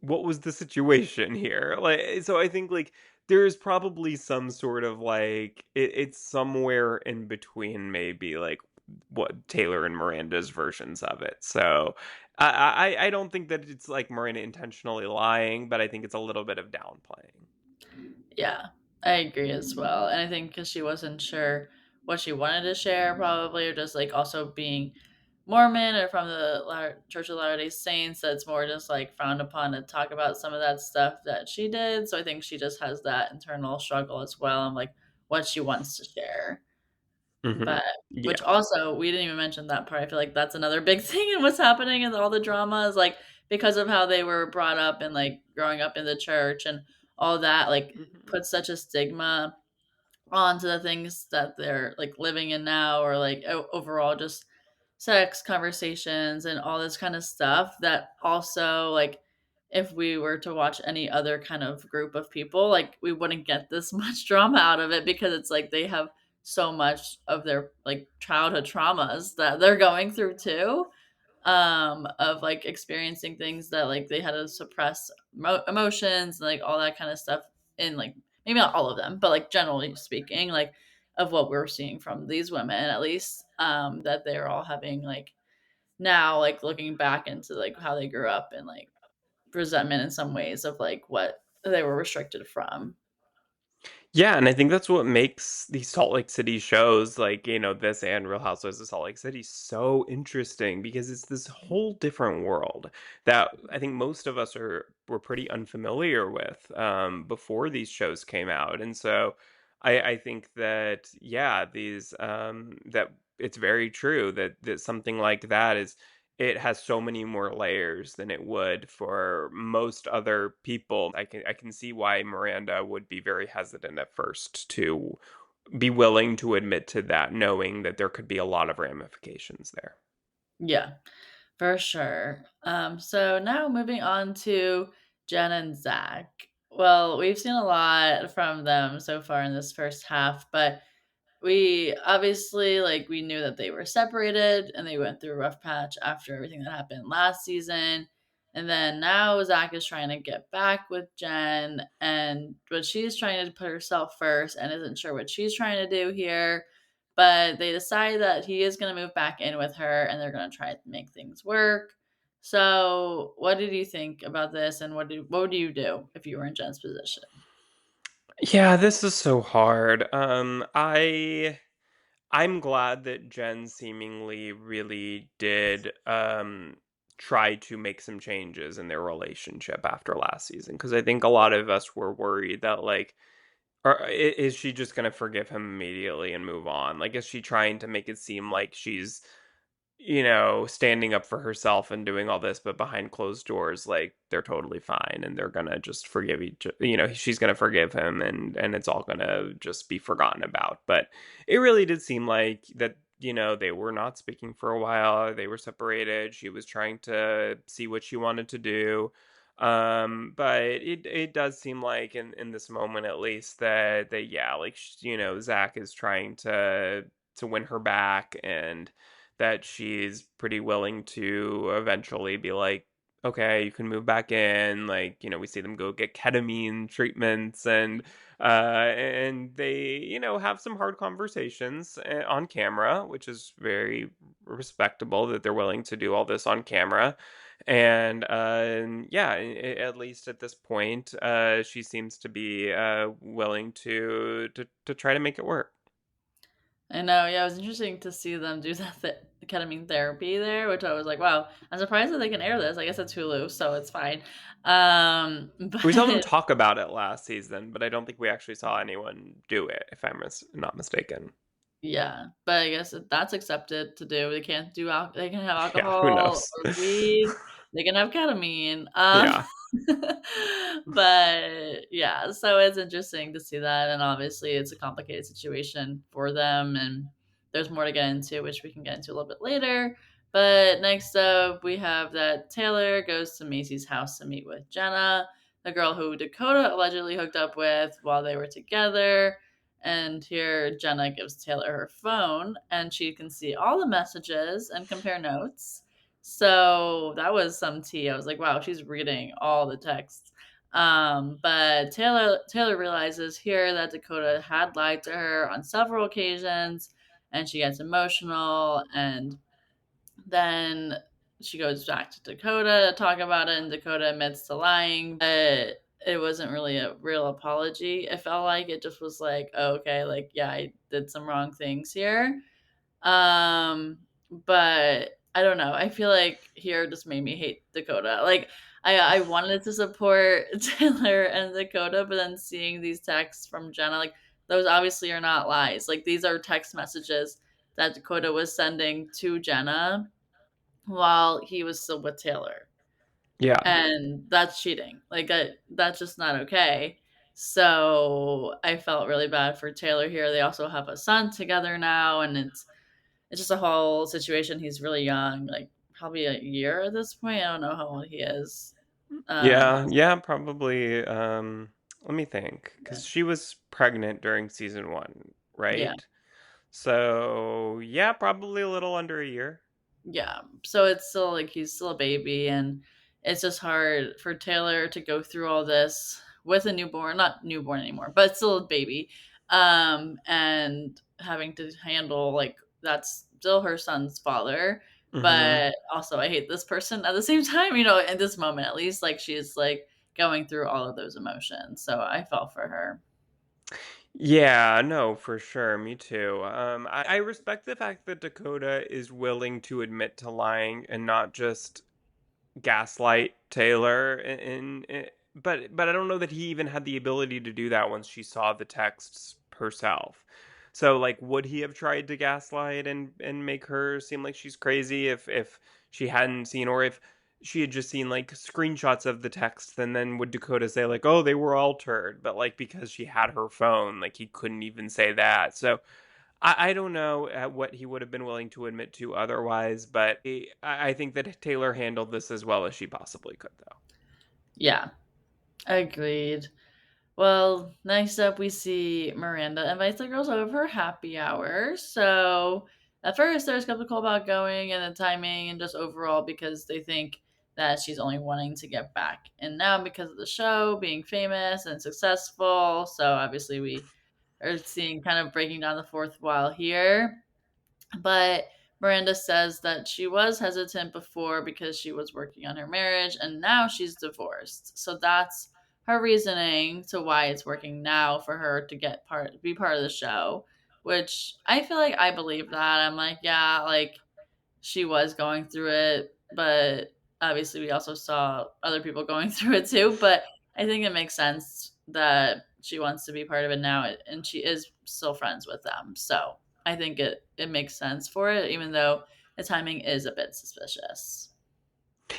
Speaker 1: what was the situation here? Like, so I think like there's probably some sort of like it's somewhere in between, maybe like what Taylor and Miranda's versions of it. So I don't think that it's like Miranda intentionally lying, but I think it's a little bit of downplaying.
Speaker 2: Yeah, I agree as well. And I think because she wasn't sure what she wanted to share, probably, or just like also being Mormon or from the Church of Latter day Saints, that's more just like frowned upon to talk about some of that stuff that she did. So I think she just has that internal struggle as well and like what she wants to share.
Speaker 1: Hmm.
Speaker 2: But which
Speaker 1: Yeah.
Speaker 2: also we didn't even mention that part. I feel like that's another big thing in what's happening in all the dramas, like because of how they were brought up and like growing up in the church and all that, like
Speaker 1: Hmm.
Speaker 2: puts such a stigma onto the things that they're like living in now, or like overall just sex conversations and all this kind of stuff that also like if we were to watch any other kind of group of people, like we wouldn't get this much drama out of it because it's like they have so much of their like childhood traumas that they're going through too, of like experiencing things that like they had to suppress emotions and like all that kind of stuff in like maybe not all of them, but like generally speaking, like of what we're seeing from these women at least, that they're all having like now like looking back into like how they grew up and like resentment in some ways of like what they were restricted from.
Speaker 1: Yeah, and I think that's what makes these Salt Lake City shows, like, this and Real Housewives of Salt Lake City so interesting because it's this whole different world that I think most of us were pretty unfamiliar with before these shows came out. And so I think that yeah, these that it's very true that something like that is it has so many more layers than it would for most other people. I can see why Miranda would be very hesitant at first to be willing to admit to that, knowing that there could be a lot of ramifications there.
Speaker 2: Yeah, for sure. So now moving on to Jen and Zach. Well, we've seen a lot from them so far in this first half, but we obviously, like, we knew that they were separated and they went through a rough patch after everything that happened last season. And then now Zach is trying to get back with Jen, but she's trying to put herself first and isn't sure what she's trying to do here. But they decide that he is going to move back in with her and they're going to try to make things work. So, what did you think about this, and what would you do if you were in Jen's position?
Speaker 1: Yeah, this is so hard. I'm glad that Jen seemingly really did try to make some changes in their relationship after last season because I think a lot of us were worried that like is she just gonna forgive him immediately and move on? Like, is she trying to make it seem like she's, standing up for herself and doing all this, but behind closed doors, like they're totally fine and they're gonna just forgive she's gonna forgive him and it's all gonna just be forgotten about. But it really did seem like that, they were not speaking for a while. They were separated. She was trying to see what she wanted to do. But it does seem like in this moment at least that yeah, like Zach is trying to win her back and that she's pretty willing to eventually be like, okay, you can move back in. Like, we see them go get ketamine treatments and they, have some hard conversations on camera, which is very respectable that they're willing to do all this on camera. And yeah, at least at this point, she seems to be willing to try to make it work.
Speaker 2: I know, yeah, it was interesting to see them do that ketamine therapy there, which I was like, "Wow, I'm surprised that they can air this." I guess it's Hulu, so it's fine.
Speaker 1: We saw them
Speaker 2: But
Speaker 1: talk about it last season, but I don't think we actually saw anyone do it, if I'm not mistaken.
Speaker 2: yeah, but I guess that's accepted to do. They can't do they can have
Speaker 1: Yeah, who
Speaker 2: alcohol
Speaker 1: knows?
Speaker 2: or weed. They can have ketamine.
Speaker 1: Yeah.
Speaker 2: But yeah, so it's interesting to see that, and obviously it's a complicated situation for them, and there's more to get into, which we can get into a little bit later. But next up, we have that Taylor goes to Macy's house to meet with Jenna, the girl who Dakota allegedly hooked up with while they were together. And here Jenna gives Taylor her phone and she can see all the messages and compare notes. So that was some tea. I was like, wow, she's reading all the texts. But Taylor realizes here that Dakota had lied to her on several occasions and she gets emotional and then she goes back to Dakota to talk about it, and Dakota admits to lying, but it wasn't really a real apology. It felt like it just was like, oh, okay, like yeah, I did some wrong things here. Um, but I don't know. I feel like here just made me hate Dakota. Like I wanted to support Taylor and Dakota, but then seeing these texts from Jenna, like those obviously are not lies. Like these are text messages that Dakota was sending to Jenna while he was still with Taylor.
Speaker 1: Yeah.
Speaker 2: And that's cheating. Like that's just not okay. So I felt really bad for Taylor here. They also have a son together now, and it's just a whole situation. He's really young, like probably a year at this point. I don't know how old he is.
Speaker 1: Yeah, yeah, probably, let me think,
Speaker 2: Yeah,
Speaker 1: because she was pregnant during season 1,
Speaker 2: yeah.
Speaker 1: right? So, yeah, probably a little under a year.
Speaker 2: Yeah. So it's still like he's still a baby, and it's just hard for Taylor to go through all this with a newborn, not newborn anymore, but still a baby. And having to handle like that's still her son's father.
Speaker 1: Mhm.
Speaker 2: But also I hate this person at the same time, in this moment at least, like she's like going through all of those emotions. So I felt for her.
Speaker 1: Yeah, no, for sure. Me too. I respect the fact that Dakota is willing to admit to lying and not just gaslight Taylor but I don't know that he even had the ability to do that once she saw the texts herself. So like would he have tried to gaslight and make her seem like she's crazy if she hadn't seen, or if she had just seen like screenshots of the text, and then would Dakota say like, "Oh, they were altered," but like because she had her phone, like he couldn't even say that. So I don't know what he would have been willing to admit to otherwise, but I think that Taylor handled this as well as she possibly could, though.
Speaker 2: Yeah, agreed. Well, next up, we see Miranda invites the girls over for happy hour. So at first, they're skeptical about going and the timing and just overall because they think that she's only wanting to get back. And now, because of the show being famous and successful, so obviously we are seeing kind of breaking down the fourth wall here. But Miranda says that she was hesitant before because she was working on her marriage and now she's divorced. So that's her reasoning to why it's working now for her to be part of the show, which I feel like I believe that. I'm like, yeah, like she was going through it, but obviously we also saw other people going through it too. But I think it makes sense that she wants to be part of it now, and she is still friends with them. So I think it makes sense for it, even though the timing is a bit suspicious.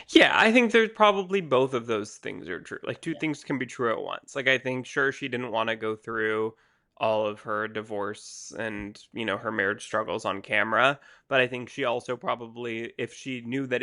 Speaker 1: Yeah, I think there's probably both of those things are true. Like two
Speaker 2: Yeah.
Speaker 1: things can be true at once. Like I think sure she didn't want to go through all of her divorce and, her marriage struggles on camera, but I think she also probably, if she knew that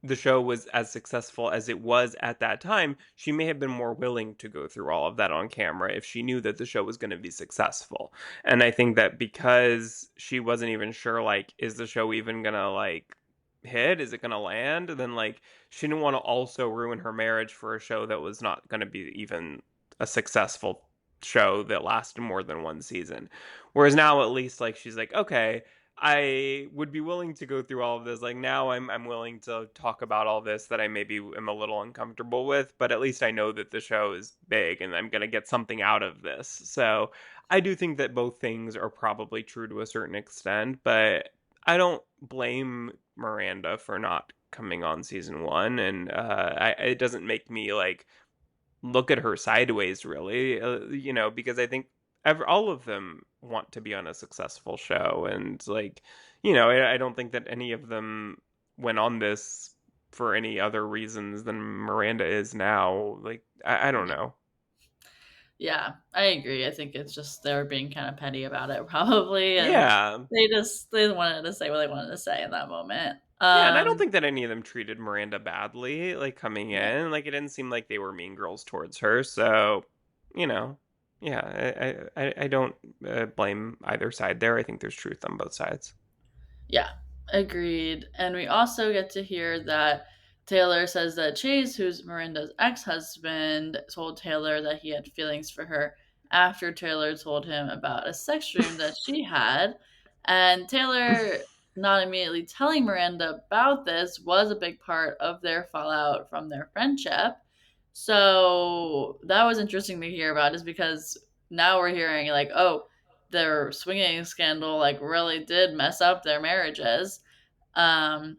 Speaker 1: the show was as successful as it was at that time, she may have been more willing to go through all of that on camera if she knew that the show was going to be successful. And I think that because she wasn't even sure, like, is the show even going to, like, hit? Is it going to land? And then, like, she didn't want to also ruin her marriage for a show that was not going to be even a successful show that lasted more than one season. Whereas now, at least, like, she's like, okay, I would be willing to go through all of this. Like now I'm willing to talk about all this that I maybe am a little uncomfortable with, but at least I know that the show is big and I'm going to get something out of this. So, I do think that both things are probably true to a certain extent, but I don't blame Miranda for not coming on season 1, and it doesn't make me like look at her sideways really, because I think all of them want to be on a successful show, and like, I don't think that any of them went on this for any other reasons than Miranda is now. Like I don't
Speaker 2: Yeah.
Speaker 1: know.
Speaker 2: Yeah, I agree. I think it's just they were being kind of petty about it, probably, and
Speaker 1: Yeah.
Speaker 2: they wanted to say what they wanted to say in that moment.
Speaker 1: Yeah, and I don't think that any of them treated Miranda badly, like coming
Speaker 2: Yeah.
Speaker 1: in. Like it didn't seem like they were mean girls towards her. So, you know, yeah, I don't blame either side there. I think there's truth on both sides.
Speaker 2: Yeah, agreed. And we also get to hear that Taylor says that Chase, who's Miranda's ex husband, told Taylor that he had feelings for her after Taylor told him about a sex dream that she had. And Taylor not immediately telling Miranda about this was a big part of their fallout from their friendship. So that was interesting to hear about, is because now we're hearing, like, oh, their swinging scandal like really did mess up their marriages, um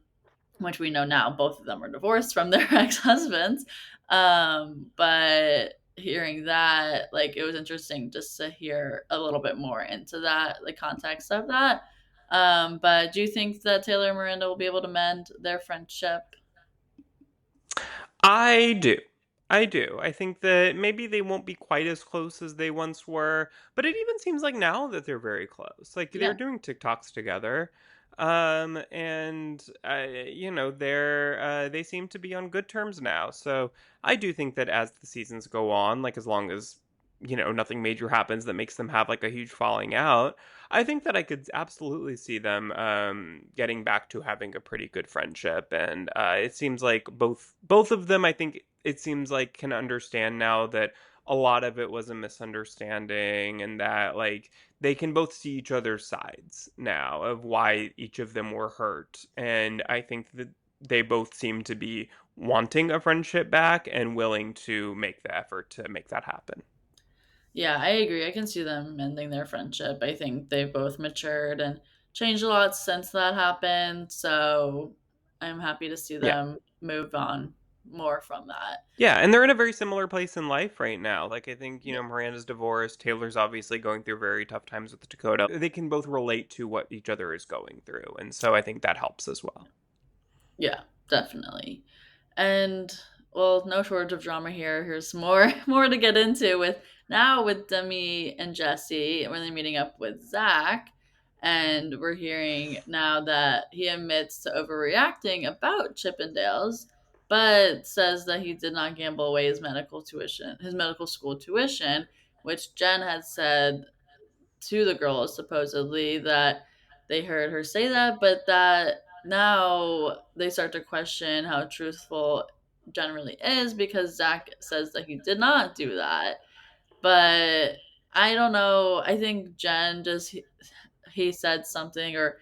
Speaker 2: which we know now both of them are divorced from their ex-husbands, but hearing that, like, it was interesting just to hear a little bit more into that, the context of that. But do you think that Taylor and Miranda will be able to mend their friendship?
Speaker 1: I do. I do. I think that maybe they won't be quite as close as they once were, but it even seems like now that they're very close. Like they're
Speaker 2: Yeah.
Speaker 1: doing TikToks together. And they seem to be on good terms now. So I do think that as the seasons go on, like as long as nothing major happens that makes them have like a huge falling out, I think that I could absolutely see them getting back to having a pretty good friendship, and it seems like both of them. I think it seems like can understand now that a lot of it was a misunderstanding, and that like they can both see each other's sides now of why each of them were hurt, and I think that they both seem to be wanting a friendship back and willing to make the effort to make that happen.
Speaker 2: Yeah, I agree. I can see them mending their friendship. I think they've both matured and changed a lot since that happened. So I'm happy to see
Speaker 1: Yeah.
Speaker 2: them move on more from that.
Speaker 1: Yeah, and they're in a very similar place in life right now. Like, I think,
Speaker 2: Yeah.
Speaker 1: Miranda's divorced, Taylor's obviously going through very tough times with Dakota. They can both relate to what each other is going through, and so I think that helps as well.
Speaker 2: Yeah, definitely. And well, no shortage of drama here. Here's more more to get into with now with Demi and Jesse when they're meeting up with Zach. And we're hearing now that he admits to overreacting about Chippendales, but says that he did not gamble away his medical school tuition, which Jen had said to the girls supposedly that they heard her say that, but that now they start to question how truthful Jen really is because Zach says that he did not do that. But I don't know. I think Jen just he said something or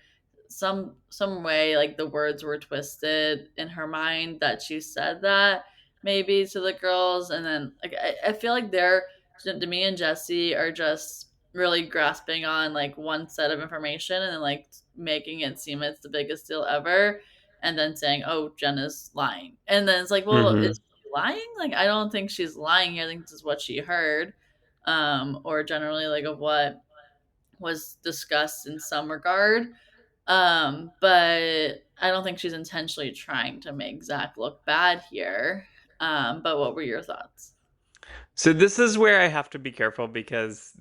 Speaker 2: some way like the words were twisted in her mind that she said that maybe to the girls, and then like I feel like they're Demi and Jesse are just really grasping on like one set of information and then like making it seem it's the biggest deal ever, and then saying, "Oh, Jen is lying," and then it's like, "Well,
Speaker 1: Mhm.
Speaker 2: is she lying?" Like I don't think she's lying here. I think this is what she heard, or generally like of what was discussed in some regard. But I don't think she's intentionally trying to make Zach look bad here. But what were your thoughts?
Speaker 1: So this is where I have to be careful because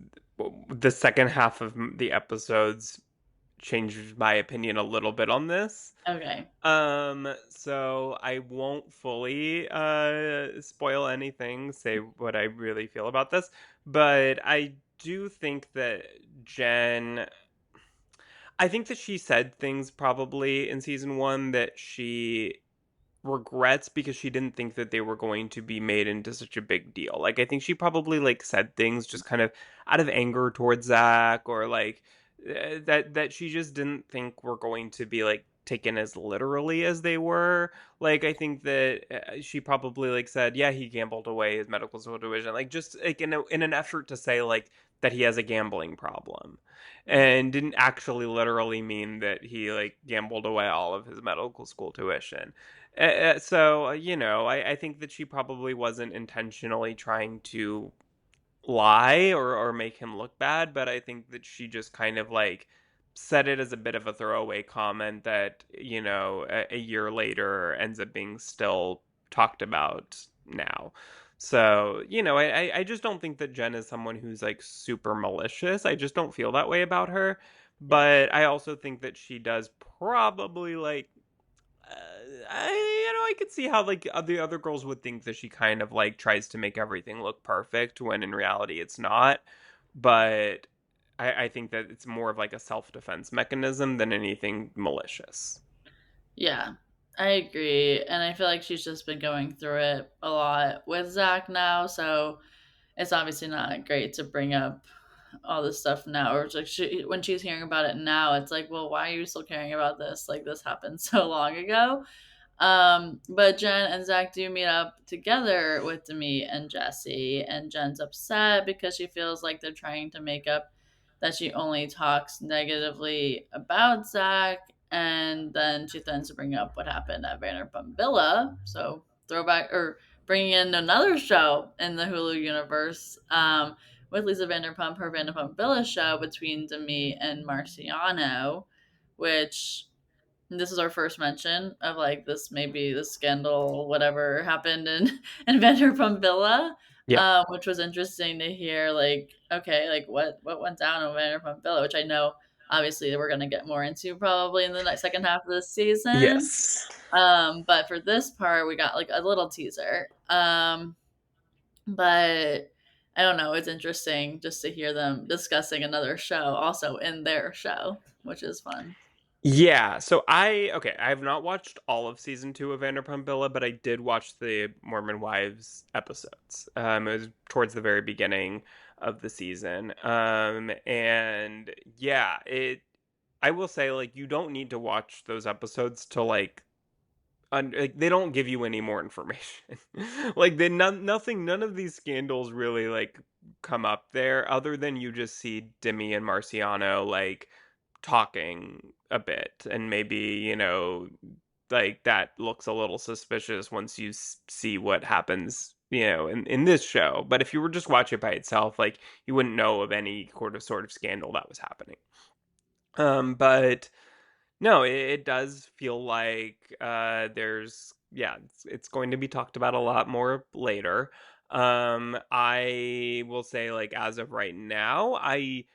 Speaker 1: the second half of the episodes changed my opinion a little bit on this.
Speaker 2: Okay.
Speaker 1: So I won't fully spoil anything, say what I really feel about this, but I do think that Jen I think that she said things probably in season 1 that she regrets because she didn't think that they were going to be made into such a big deal. Like, I think she probably like said things just kind of out of anger towards Zach, or like that she just didn't think were going to be like taken as literally as they were. Like, I think that she probably like said, yeah, he gambled away his medical school tuition, like just like in an effort to say like that he has a gambling problem,
Speaker 2: Mhm.
Speaker 1: and didn't actually literally mean that he like gambled away all of his medical school tuition. I think that she probably wasn't intentionally trying to lie or make him look bad, but I think that she just kind of like said it as a bit of a throwaway comment that, a year later ends up being still talked about now. So, I just don't think that Jen is someone who's like super malicious. I just don't feel that way about her.
Speaker 2: Yeah.
Speaker 1: But I also think that she does probably like I could see how like the other girls would think that she kind of like tries to make everything look perfect when in reality it's not. But I think that it's more of like a self defense mechanism than anything malicious.
Speaker 2: Yeah, I agree. And I feel like she's just been going through it a lot with Zach now. So it's obviously not great to bring up all this stuff now. Or it's like when she's hearing about it now, it's like, well, why are you still caring about this? Like this happened so long ago. But Jen and Zach do meet up together with Demi and Jesse, and Jen's upset because she feels like they're trying to make up that she only talks negatively about Zach, and then she tends to bring up what happened at Vanderpump Villa. So throwback or bringing in another show in the Hulu universe. With Lisa Vanderpump, her Vanderpump Villa show between Demi and Marciano, which this is our first mention of like this maybe the scandal whatever happened in in Vanderpump Villa,
Speaker 1: Yeah.
Speaker 2: which was interesting to hear. Like, okay, like what went down in Vanderpump Villa, which I know obviously we're gonna get more into probably in the next second half of this season.
Speaker 1: Yes.
Speaker 2: But for this part, we got like a little teaser. But I don't know. It's interesting just to hear them discussing another show also in their show, which is fun.
Speaker 1: Yeah, so I have not watched all of season 2 of Vanderpump Villa, but I did watch the Mormon Wives episodes. It was towards the very beginning of the season. And yeah, I will say like you don't need to watch those episodes to like they don't give you any more information. Like they none nothing none of these scandals really like come up there other than you just see Demi and Marciano, like, talking a bit, and maybe, like, that looks a little suspicious once you see what happens, in this show. But if you were just watch it by itself, like, you wouldn't know of any sort of scandal that was happening. But no, it does feel like, there's yeah, it's going to be talked about a lot more later. I will say, like, as of right now, I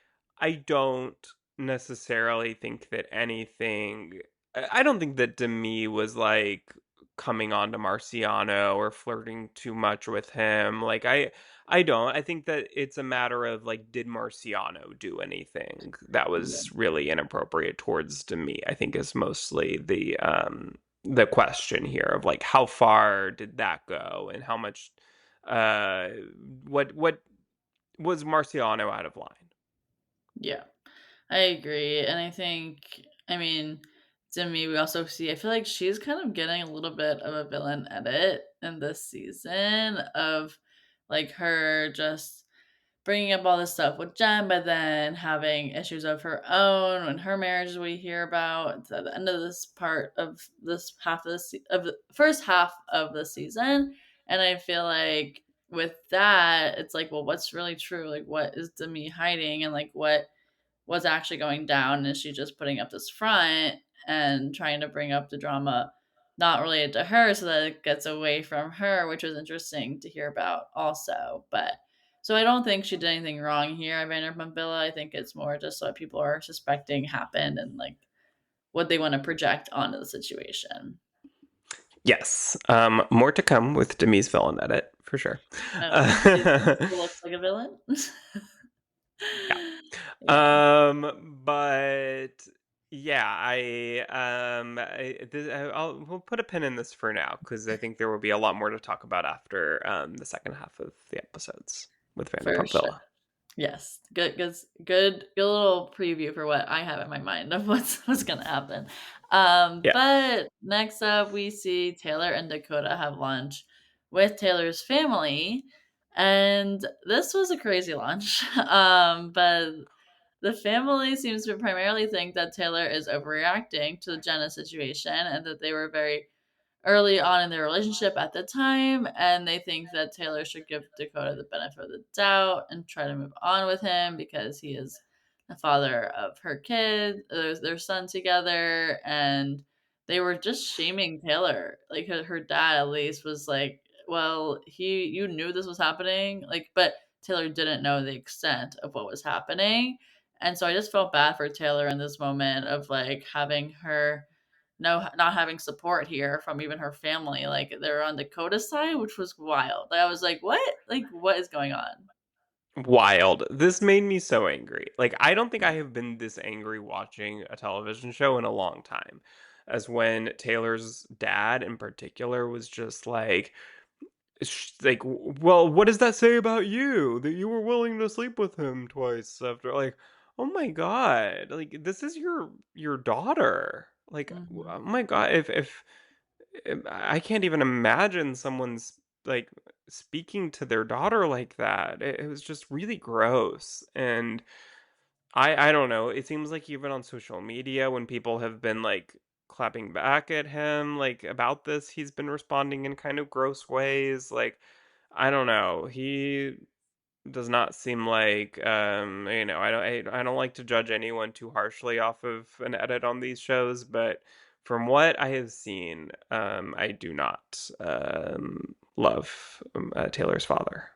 Speaker 1: don't necessarily think that anything I don't think that Demi was, like, coming on to Marciano or flirting too much with him. Like, I don't. I think that it's a matter of, like, did Marciano do anything that
Speaker 2: Yeah.
Speaker 1: was really inappropriate towards Demi? I think is mostly the question here of, like, how far did that go and how much uh what was Marciano out of line?
Speaker 2: Yeah. I agree, and I think, I mean, to me, we also see, I feel like she's kind of getting a little bit of a villain edit in this season of, like, her just bringing up all this stuff with Jen, but then having issues of her own and her marriage we hear about at the end of this part of this half of of the first half of the season. And I feel like with that, it's like, well, what's really true? Like, what is Demi hiding, and like what's actually going down? Is she just putting up this front and trying to bring up the drama not related to her so that it gets away from her, which was interesting to hear about also. But so I don't think she did anything wrong here at Vanderpump Villa. I think it's more just what people are suspecting happened and like what they want to project onto the situation.
Speaker 1: Yes. More to come with Demi's villain edit for sure.
Speaker 2: Oh, do you think
Speaker 1: Uh,
Speaker 2: she looks like a villain?
Speaker 1: yeah.
Speaker 2: Yeah,
Speaker 1: But yeah, we'll put a pin in this for now because I think there will be a lot more to talk about after the second half of the episodes with
Speaker 2: for
Speaker 1: Vanderpump
Speaker 2: sure.
Speaker 1: Villa.
Speaker 2: Yes, good little preview for what I have in my mind of what's gonna happen.
Speaker 1: Yeah.
Speaker 2: But next up, we see Taylor and Dakota have lunch with Taylor's family, and this was a crazy lunch. But the family seems to primarily think that Taylor is overreacting to the Jenna situation, and that they were very early on in their relationship at the time, and they think that Taylor should give Dakota the benefit of the doubt and try to move on with him because he is the father of her kid, their son together, and they were just shaming Taylor. Like her dad at least was like, "Well, you knew this was happening," like, but Taylor didn't know the extent of what was happening, and so I just felt bad for Taylor in this moment of like having her no, not having support here from even her family. Like they're on Dakota's side, which was wild. Like, I was like, "What? Like, what is going on?"
Speaker 1: Wild. This made me so angry. Like, I don't think I have been this angry watching a television show in a long time. As when Taylor's dad in particular was just like, well, what does that say about you that you were willing to sleep with him twice after, like, oh my god, like, this is your daughter, like, oh
Speaker 2: Mhm.
Speaker 1: my god, if I can't even imagine someone's like speaking to their daughter like that. It was just really gross. And I don't know. It seems like even on social media when people have been like clapping back at him like about this, he's been responding in kind of gross ways. Like, I don't know. He does not seem like, I don't like to judge anyone too harshly off of an edit on these shows, but from what I have seen, I do not love Taylor's father.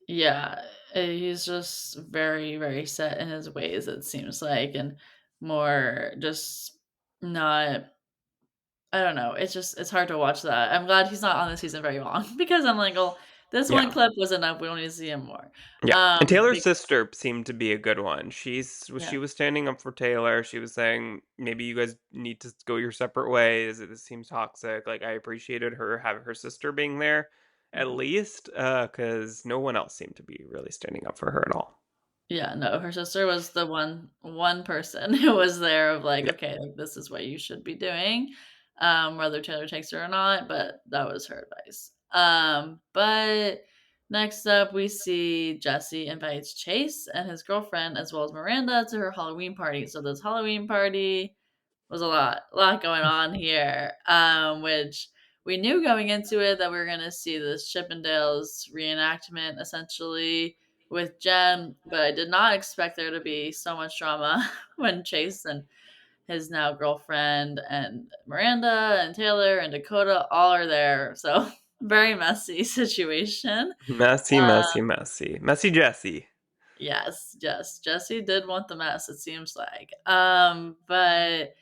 Speaker 2: Yeah, he's just very, very set in his ways. It seems like, and more just not. I don't know. It's hard to watch that. I'm glad he's not on the season very long because I'm like, well, this one
Speaker 1: Yeah.
Speaker 2: clip was enough. We don't need to see him more.
Speaker 1: Yeah, and Taylor's
Speaker 2: Be-
Speaker 1: sister seemed to be a good one.
Speaker 2: yeah.
Speaker 1: She was standing up for Taylor. She was saying maybe you guys need to go your separate ways. This seems toxic. Like, I appreciated her having her sister being there, at
Speaker 2: Mhm.
Speaker 1: least, because no one else seemed to be really standing up for her at all.
Speaker 2: Yeah, no, her sister was the one person who was there of like,
Speaker 1: Yeah.
Speaker 2: "Okay, like, this is what you should be doing," whether Taylor takes her or not, but that was her advice. But Next up, we see Jesse invites Chase and his girlfriend, as well as Miranda, to her Halloween party. So this Halloween party was a lot going on here, which we knew going into it that we were going to see this Chippendales reenactment essentially with Jen, but I did not expect there to be so much drama when Chase and his now girlfriend and Miranda and Taylor and Dakota all are there. So very messy situation.
Speaker 1: Messy, messy, messy. Messy Jesse.
Speaker 2: Yes, yes. Jesse did want the mess, it seems like. But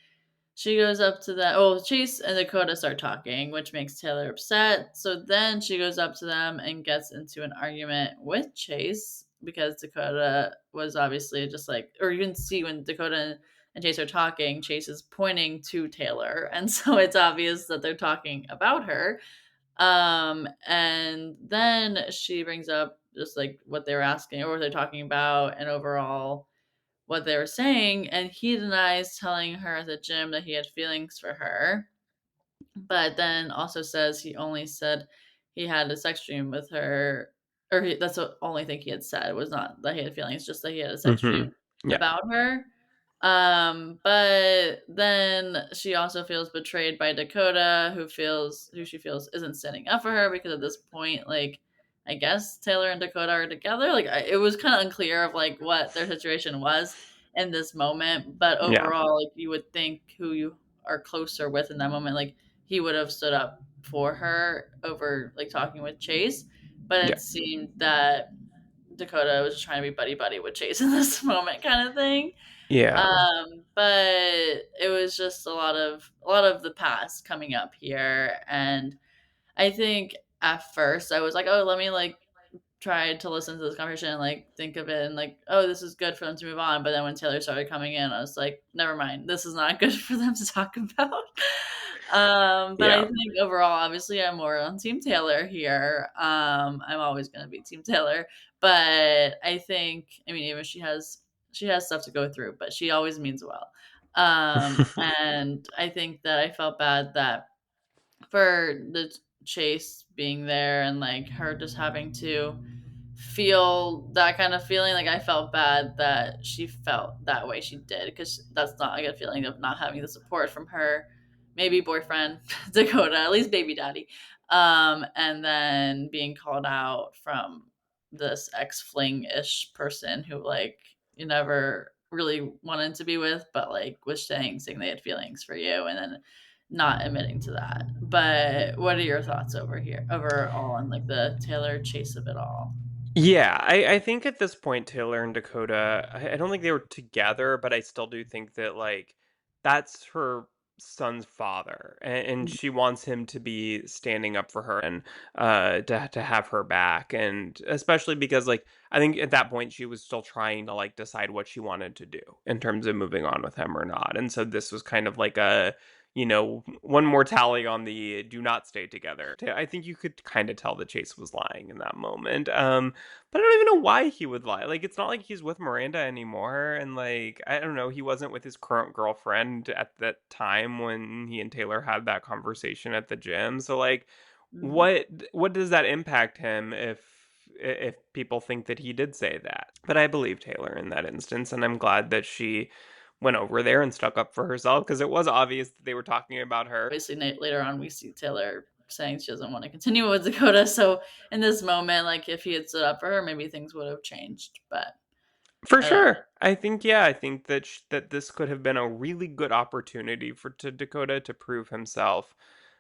Speaker 2: she goes up to them. Oh, Chase and Dakota start talking, which makes Taylor upset. So then she goes up to them and gets into an argument with Chase because Dakota was obviously just like, or you can see when Dakota and Chase are talking, Chase is pointing to Taylor. And so it's obvious that they're talking about her. And then she brings up just like what they were asking or what they're talking about and overall what they were saying. And he denies telling her at the gym that he had feelings for her, but then also says he only said he had a sex dream with her, or that's the only thing he had said was not that he had feelings, just that he had a sex
Speaker 1: Hmm.
Speaker 2: dream
Speaker 1: Yeah.
Speaker 2: about her. But then she also feels betrayed by Dakota, who she feels isn't standing up for her because at this point, like, I guess Taylor and Dakota are together. Like, it was kind of unclear of like what their situation was in this moment. But
Speaker 1: Yeah.
Speaker 2: overall, like, you would think who you are closer with in that moment, like he would have stood up for her over like talking with Chase. But
Speaker 1: Yeah.
Speaker 2: it seemed that Dakota was just trying to be buddy buddy with Chase in this moment, kind of thing.
Speaker 1: Yeah.
Speaker 2: But it was just a lot of the past coming up here, and I think at first I was like, oh, let me like tried to listen to this conversation and like think of it and like, oh, this is good for them to move on. But then when Taylor started coming in, I was like, never mind, this is not good for them to talk about. But I
Speaker 1: Yeah.
Speaker 2: think overall, obviously, I'm more on Team Taylor here. I'm always going to be Team Taylor, but I think, I mean, even she has stuff to go through, but she always means well. And I think that I felt bad that for the Chase being there and like her just having to feel that kind of feeling. Like I felt bad that she felt that way she did because that's not a good feeling of not having the support from her, maybe boyfriend Dakota, at least baby daddy, and then being called out from this ex fling ish person who like you never really wanted to be with, but like was saying they had feelings for you, and then not admitting to that. But what are your thoughts over here overall on like the Taylor Chase of it all?
Speaker 1: Yeah, I think at this point, Taylor and Dakota, I don't think they were together, but I still do think that like that's her son's father, and she wants him to be standing up for her and to have her back, and especially because like I think at that point she was still trying to like decide what she wanted to do in terms of moving on with him or not, and so this was kind of like a one more tally on the do not stay together. I think you could kind of tell that Chase was lying in that moment. But I don't even know why he would lie. Like, it's not like he's with Miranda anymore. And, like, I don't know, he wasn't with his current girlfriend at that time when he and Taylor had that conversation at the gym. So, like,
Speaker 2: Mhm.
Speaker 1: what does that impact him if people think that he did say that? But I believe Taylor in that instance, and I'm glad that she went over there and stuck up for herself because it was obvious that they were talking about her.
Speaker 2: Obviously, later on, we see Taylor saying she doesn't want to continue with Dakota. So in this moment, like if he had stood up for her, maybe things would have changed. But
Speaker 1: For
Speaker 2: I don't
Speaker 1: sure. I think yeah, I think that that this could have been a really good opportunity for to Dakota to prove himself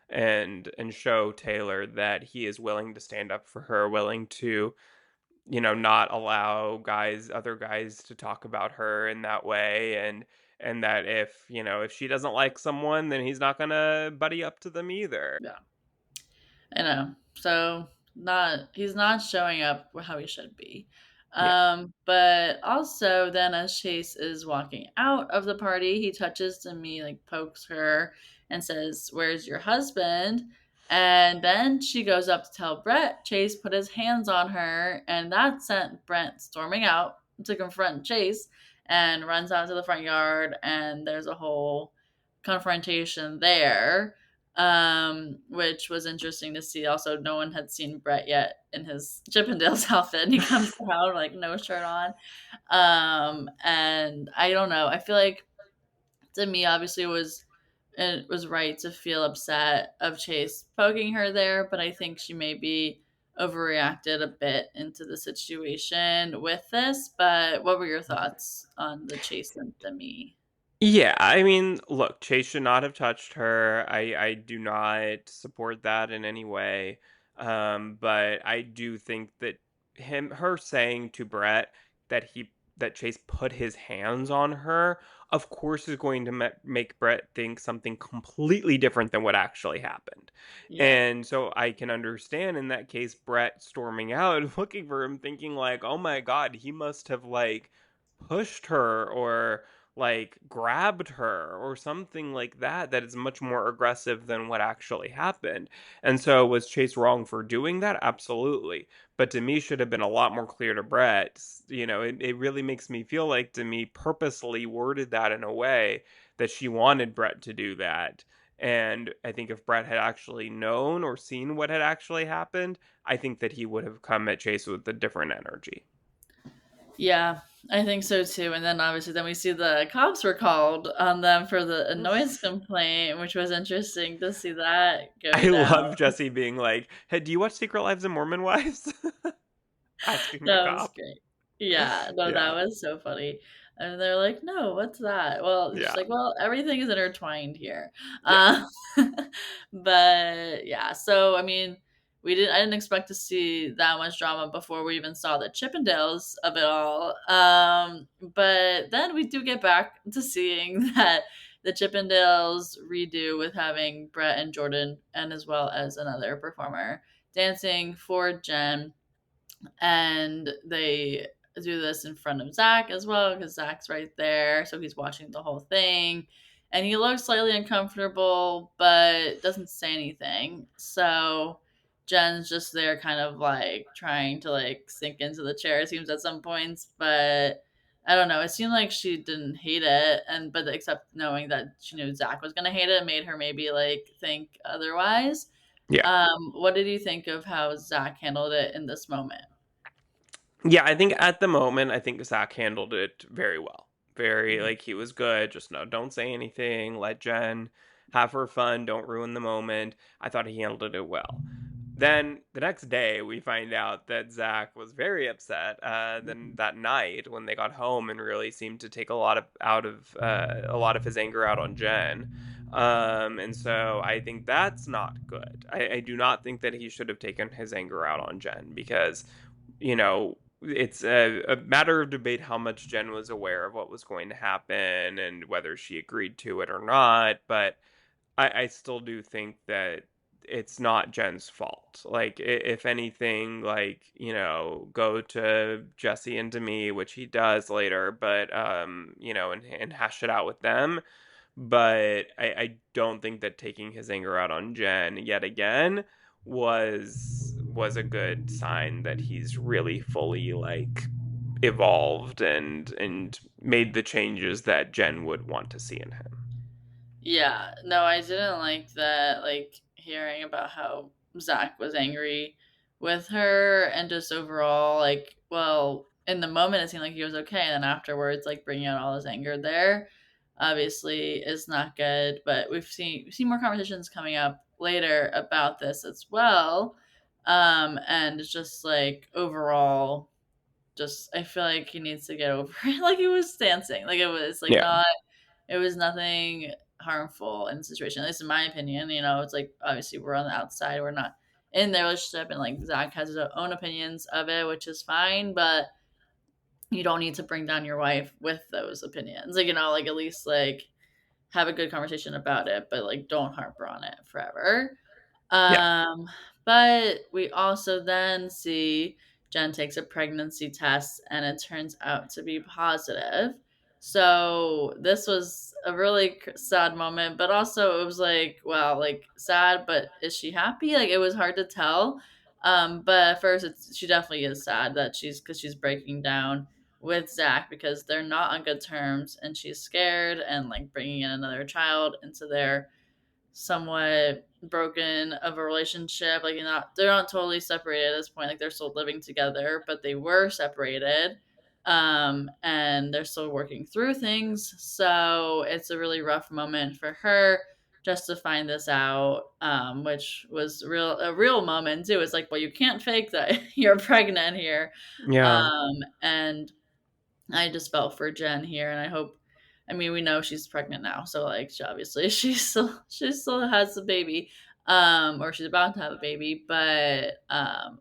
Speaker 1: and show Taylor that he is willing to stand up for her, willing to, not allow other guys to talk about her in that way and that if she doesn't like someone, then he's not going to buddy up to them either.
Speaker 2: know. I know. So not he's not showing up how he should be.
Speaker 1: Yeah.
Speaker 2: But also then as Chase is walking out of the party, he touches to me, like pokes her and says, "Where's your husband?" And then she goes up to tell Brett Chase put his hands on her, and that sent Brent storming out to confront Chase and runs out to the front yard, and there's a whole confrontation there. which was interesting to see. Also, no one had seen Brett yet in his Chippendales outfit, and he comes down like no shirt on. And I don't know. I feel like to me, obviously, it was right to feel upset of Chase poking her there, but I think she maybe overreacted a bit into the situation with this. But what were your thoughts on the Chase and Demi?
Speaker 1: Yeah, I mean, look, Chase should not have touched her. I do not support that in any way. But I do think that her saying to Brett that Chase put his hands on her, of course, is going to make Brett think something completely different than what actually happened.
Speaker 2: Yeah.
Speaker 1: And so I can understand in that case Brett storming out, looking for him, thinking like, "Oh my God, he must have like pushed her or." Like grabbed her or something like that that is much more aggressive than what actually happened. And so was Chase wrong for doing that? Absolutely. But to me should have been a lot more clear to Brett. It really makes me feel like to me purposely worded that in a way that she wanted Brett to do that. And I think if Brett had actually known or seen what had actually happened, I think that he would have come at Chase with a different energy.
Speaker 2: Yeah, I think so too. And then obviously, then we see the cops were called on them for the noise complaint, which was interesting to see that go
Speaker 1: I
Speaker 2: down.
Speaker 1: love Jesse being like, "Hey, do you watch Secret Lives of Mormon Wives?" Asking the
Speaker 2: That was
Speaker 1: cop.
Speaker 2: great. Yeah, no, that
Speaker 1: Yeah,
Speaker 2: was so funny. And they're like, "No, what's that?" Well, she's
Speaker 1: yeah,
Speaker 2: like, "Well, everything is intertwined here."
Speaker 1: yeah,
Speaker 2: Um, but yeah, so I mean, I didn't expect to see that much drama before we even saw the Chippendales of it all. But then we do get back to seeing that the Chippendales redo with having Brett and Jordan and as well as another performer dancing for Jen, and they do this in front of Zach as well because Zach's right there, so he's watching the whole thing, and he looks slightly uncomfortable, but doesn't say anything. So Jen's just there, kind of like trying to like sink into the chair. It seems at some points, but I don't know. It seemed like she didn't hate it, and but except knowing that she knew Zach was gonna hate it, made her maybe like think otherwise.
Speaker 1: yeah.
Speaker 2: What did you think of how Zach handled it in this moment?
Speaker 1: Yeah, I think at the moment, I think Zach handled it very well. Very like he was good. Just no, don't say anything. Let Jen have her fun. Don't ruin the moment. I thought he handled it well. Then the next day, we find out that Zach was very upset. Then that night, when they got home, and really seemed to take a lot of his anger out on Jen. And so I think that's not good. I do not think that he should have taken his anger out on Jen because it's a matter of debate how much Jen was aware of what was going to happen and whether she agreed to it or not. But I still do think that it's not Jen's fault. Like, if anything, like, go to Jesse and to me, which he does later, but, and hash it out with them. But I don't think that taking his anger out on Jen yet again was a good sign that he's really fully like evolved and made the changes that Jen would want to see in him.
Speaker 2: Yeah, no, I didn't like that, like, hearing about how Zach was angry with her and just overall, like, well, in the moment, it seemed like he was okay, and then afterwards, like, bringing out all his anger there, obviously, is not good, but we see more conversations coming up later about this as well, and it's just, like, overall, just I feel like he needs to get over it, like, he was dancing, like, it was, like,
Speaker 1: Yeah.
Speaker 2: not it was nothing harmful in the situation, at least in my opinion. It's like obviously we're on the outside, we're not in the relationship, and like Zach has his own opinions of it, which is fine, but you don't need to bring down your wife with those opinions. Like at least like have a good conversation about it, but like don't harper on it forever.
Speaker 1: Yeah.
Speaker 2: Um, but we also then see Jen takes a pregnancy test and it turns out to be positive. So this was a really sad moment, but also it was like, wow, like sad, but is she happy? Like it was hard to tell. But at first, she definitely is sad that because she's breaking down with Zach because they're not on good terms, and she's scared and like bringing in another child into their somewhat broken of a relationship. Like they're not totally separated at this point. Like they're still living together, but they were separated. And they're still working through things. So it's a really rough moment for her just to find this out, which was a real moment too. It's like, well, you can't fake that you're pregnant here.
Speaker 1: Yeah.
Speaker 2: And I just felt for Jen here, and I hope. I mean, we know she's pregnant now, so like, obviously, she still has a baby, or she's about to have a baby. But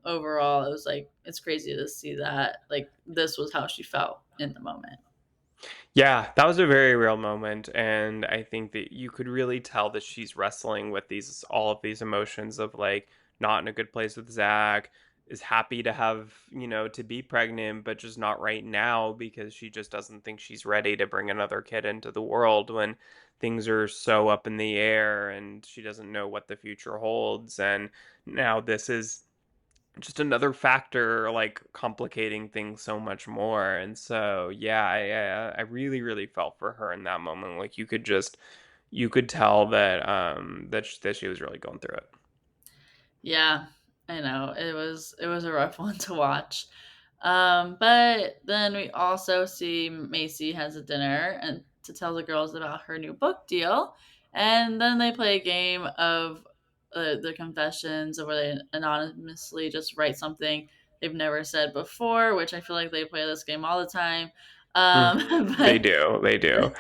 Speaker 2: overall, it was like it's crazy to see that like this was how she felt in the moment.
Speaker 1: Yeah, that was a very real moment, and I think that you could really tell that she's wrestling with these all of these emotions of like not in a good place with Zach, is happy to have, to be pregnant, but just not right now because she just doesn't think she's ready to bring another kid into the world when things are so up in the air and she doesn't know what the future holds. And now this is just another factor like complicating things so much more. And so yeah, I really really felt for her in that moment. Like you could tell that that she was really going through it.
Speaker 2: Yeah, I know. It was a rough one to watch. But then we also see Macy has a dinner and to tell the girls about her new book deal, and then they play a game of the confessions, where they anonymously just write something they've never said before, which I feel like they play this game all the time.
Speaker 1: Mhm. They
Speaker 2: But
Speaker 1: do, they do.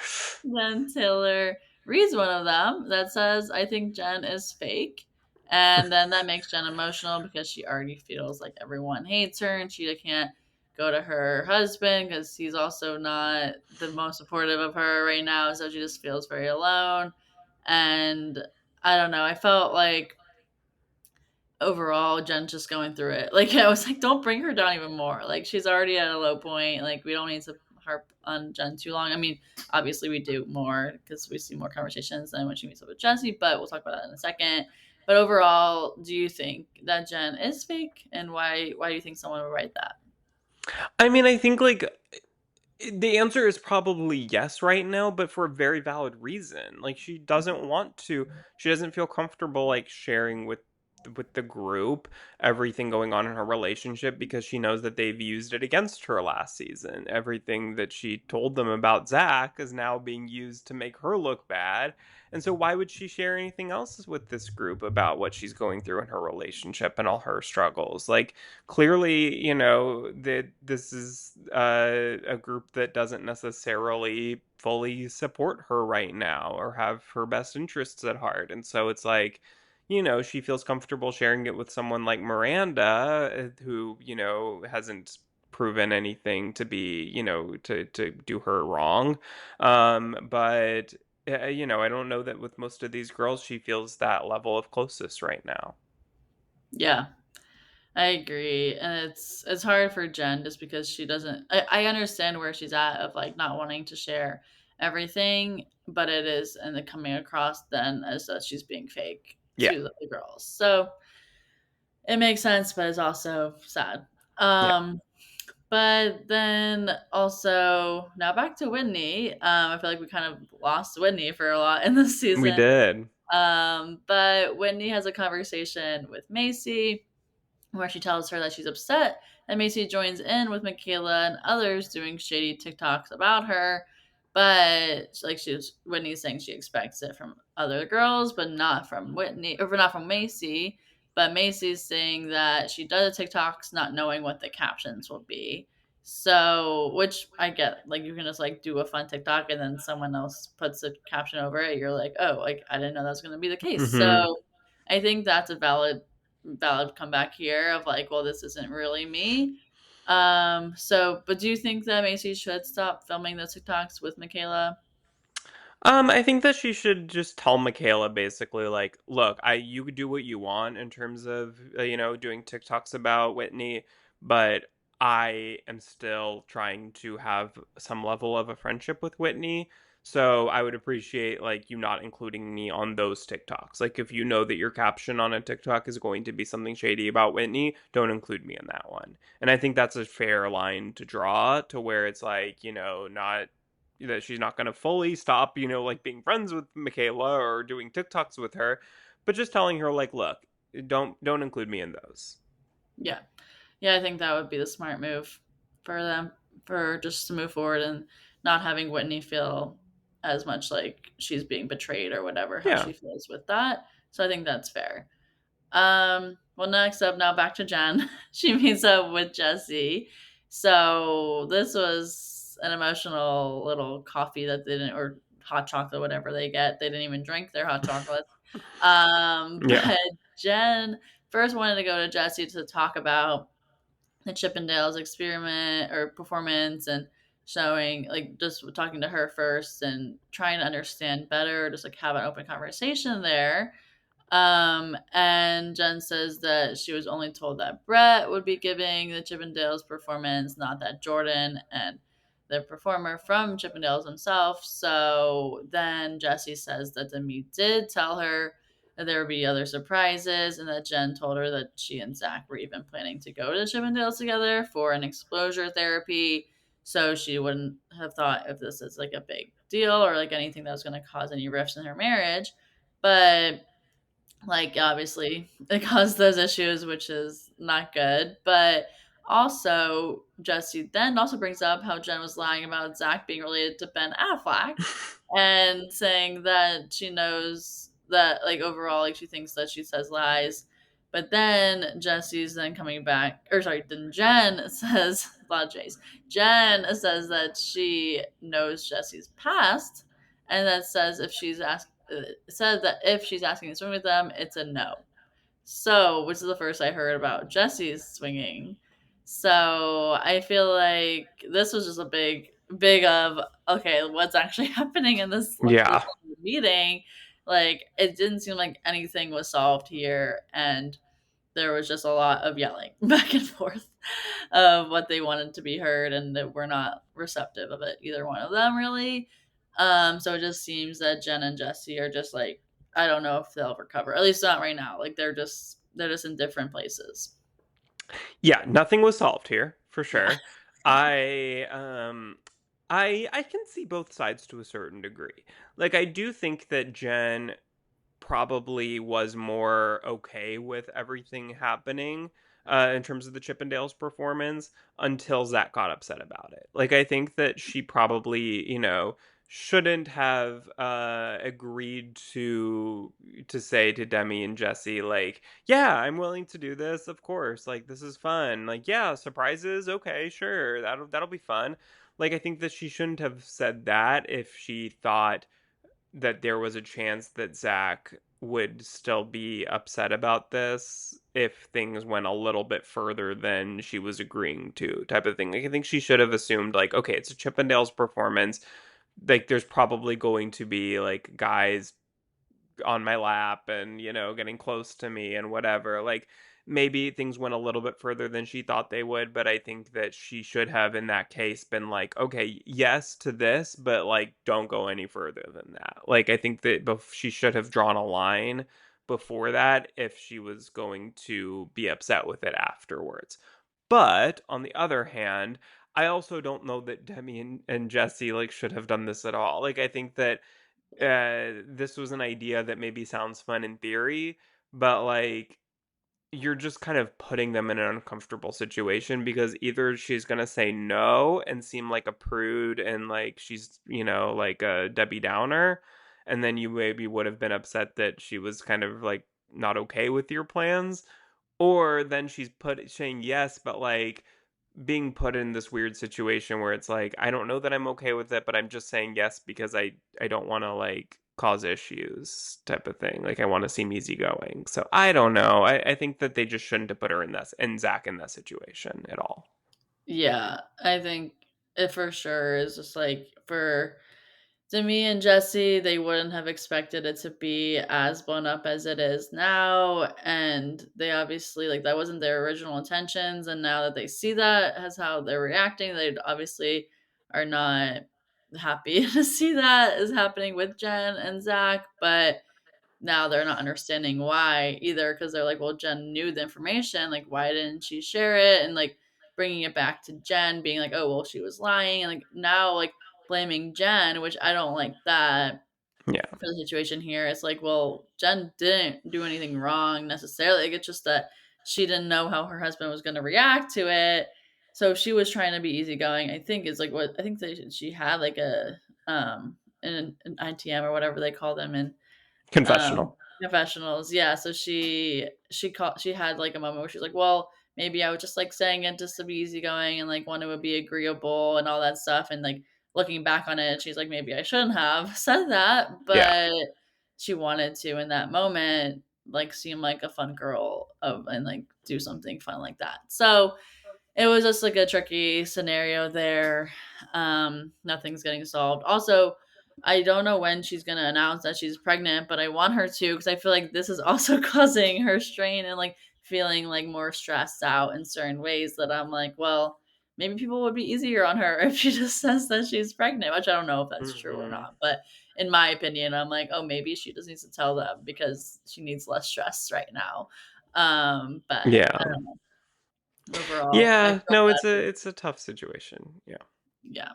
Speaker 2: then Taylor reads one of them that says, I think Jen is fake. And then that makes Jen emotional because she already feels like everyone hates her and she can't go to her husband because he's also not the most supportive of her right now. So she just feels very alone. And I don't know. I felt like overall Jen's just going through it. Like I was like, don't bring her down even more. Like she's already at a low point. Like we don't need to harp on Jen too long. I mean, obviously we do more because we see more conversations than when she meets up with Jesse, but we'll talk about that in a second. But overall, do you think that Jen is fake, and why do you think someone would write that?
Speaker 1: I mean, I think like the answer is probably yes right now, but for a very valid reason. Like she doesn't feel comfortable like sharing with the group everything going on in her relationship because she knows that they've used it against her last season. Everything that she told them about Zach is now being used to make her look bad. And so why would she share anything else with this group about what she's going through in her relationship and all her struggles? Like clearly, that this is a group that doesn't necessarily fully support her right now or have her best interests at heart. And so it's like, she feels comfortable sharing it with someone like Miranda, who, hasn't proven anything to be, to do her wrong. But, I don't know that with most of these girls, she feels that level of closest right now.
Speaker 2: Yeah, I agree, and it's hard for Jen just because she doesn't. I understand where she's at of like not wanting to share everything, but it is and then coming across then as that she's being fake
Speaker 1: Yeah.
Speaker 2: to the girls. So it makes sense, but it's also sad.
Speaker 1: Yeah.
Speaker 2: Um, but then also now back to Whitney. I feel like we kind of lost Whitney for a lot in this
Speaker 1: We
Speaker 2: season.
Speaker 1: did.
Speaker 2: But Whitney has a conversation with Macy where she tells her that she's upset that Macy joins in with Michaela and others doing shady TikToks about her. But like Whitney's saying she expects it from other girls, but not from Whitney or not from Macy. But Macy's saying that she does the TikToks not knowing what the captions will be. So, which I get, like you can just like do a fun TikTok and then someone else puts a caption over it. You're like, oh, like I didn't know that was going to be the case.
Speaker 1: Mhm.
Speaker 2: So, I think that's a valid comeback here of like, well, this isn't really me. So, but do you think that Macy should stop filming the TikToks with Michaela?
Speaker 1: I think that she should just tell Michaela basically like, look, you could do what you want in terms of doing TikToks about Whitney, but I am still trying to have some level of a friendship with Whitney. So I would appreciate like you not including me on those TikToks. Like if you know that your caption on a TikTok is going to be something shady about Whitney, don't include me in that one. And I think that's a fair line to draw to where it's like, not that she's not going to fully stop, like being friends with Michaela or doing TikToks with her, but just telling her like, look, don't include me in those.
Speaker 2: Yeah. Yeah, I think that would be the smart move for them, for just to move forward and not having Whitney feel as much like she's being betrayed or whatever how
Speaker 1: Yeah.
Speaker 2: she feels with that. So I think that's fair. Well, next up, now back to Jen. She meets up with Jesse. So this was an emotional little coffee that they didn't, or hot chocolate, whatever they get. They didn't even drink their hot chocolate.
Speaker 1: Yeah.
Speaker 2: But Jen first wanted to go to Jesse to talk about the Chippendales experiment or performance and showing like just talking to her first and trying to understand better, just like have an open conversation there. And Jen says that she was only told that Brett would be giving the Chippendales performance, not that Jordan and the performer from Chippendales himself. So then Jessie says that Demi did tell her that there would be other surprises, and that Jen told her that she and Zach were even planning to go to Chippendales together for an exposure therapy. So she wouldn't have thought of this as like a big deal or like anything that was going to cause any rifts in her marriage. But like, obviously, it caused those issues, which is not good. But also, Jesse then also brings up how Jen was lying about Zach being related to Ben Affleck and saying that she knows that, like, overall, like, she thinks that she says lies. But then Jesse's then coming back, or sorry, then Jen says, a lot of J's. Jen says that she knows Jesse's past and that says if she's asked said that if she's asking to swing with them, it's a no. So, which is the first I heard about Jesse's swinging. So I feel like this was just a big of okay, what's actually happening in this
Speaker 1: Yeah.
Speaker 2: meeting? Like it didn't seem like anything was solved here, and there was just a lot of yelling back and forth of what they wanted to be heard, and that we're not receptive of it, either one of them really. So it just seems that Jen and Jesse are just like, I don't know if they'll recover. At least not right now. Like they're just in different places.
Speaker 1: Yeah, nothing was solved here, for
Speaker 2: Yeah.
Speaker 1: sure. I can see both sides to a certain degree. Like I do think that Jen probably was more okay with everything happening in terms of the Chippendales performance until Zach got upset about it. Like, I think that she probably, shouldn't have agreed to say to Demi and Jesse like, yeah, I'm willing to do this, of course, like this is fun, like, yeah, surprises, okay, sure, that'll be fun. Like, I think that she shouldn't have said that if she thought that there was a chance that Zach would still be upset about this if things went a little bit further than she was agreeing to, type of thing. Like, I think she should have assumed, like, okay, it's a Chippendales performance. Like, there's probably going to be, like, guys on my lap and, getting close to me and whatever. Like, maybe things went a little bit further than she thought they would, but I think that she should have, in that case, been like, okay, yes to this, but like, don't go any further than that. Like, I think that she should have drawn a line before that if she was going to be upset with it afterwards. But on the other hand, I also don't know that Demi and Jesse like should have done this at all. Like, I think that this was an idea that maybe sounds fun in theory, but like you're just kind of putting them in an uncomfortable situation because either she's going to say no and seem like a prude and like she's, like a Debbie Downer, and then you maybe would have been upset that she was kind of like not okay with your plans, or then she's saying yes, but like being put in this weird situation where it's like, I don't know that I'm okay with it, but I'm just saying yes because I don't want to like cause issues, type of thing. Like, I want to seem easygoing. So I don't know. I think that they just shouldn't have put her in this and Zach in that situation at all.
Speaker 2: Yeah, I think it for sure is just like for to me and Jesse, they wouldn't have expected it to be as blown up as it is now. And they obviously, like, that wasn't their original intentions. And now that they see that as how they're reacting, they obviously are not happy to see that is happening with Jen and Zach. But now they're not understanding why either because they're like, well, Jen knew the information. Like, why didn't she share it? And like bringing it back to Jen being like, oh, well, she was lying. And like now, like, blaming Jen, which I don't like that
Speaker 1: Yeah.
Speaker 2: for the situation here. It's like, well, Jen didn't do anything wrong necessarily. Like, it's just that she didn't know how her husband was going to react to it. So she was trying to be easygoing. I think is like what I think that she had like an ITM or whatever they call them in
Speaker 1: Confessional.
Speaker 2: professionals. Yeah. So she had like a moment where she's like, well, maybe I was just like saying it just to be easygoing and like want to be agreeable and all that stuff. And like looking back on it, she's like, maybe I shouldn't have said that,
Speaker 1: Yeah.
Speaker 2: but she wanted to in that moment, like seem like a fun girl of and like do something fun like that. So it was just like a tricky scenario there. Nothing's getting solved. Also, I don't know when she's gonna announce that she's pregnant, but I want her to because I feel like this is also causing her strain and like feeling like more stressed out in certain ways that I'm like, well, maybe people would be easier on her if she just says that she's pregnant, which I don't know if that's true or
Speaker 1: Hmm.
Speaker 2: not. But in my opinion, I'm like, oh, maybe she just needs to tell them because she needs less stress right now. But I
Speaker 1: Yeah.
Speaker 2: don't know. Overall, I
Speaker 1: Yeah.
Speaker 2: feel
Speaker 1: No,
Speaker 2: bad for
Speaker 1: it's a tough situation. Yeah.
Speaker 2: yeah.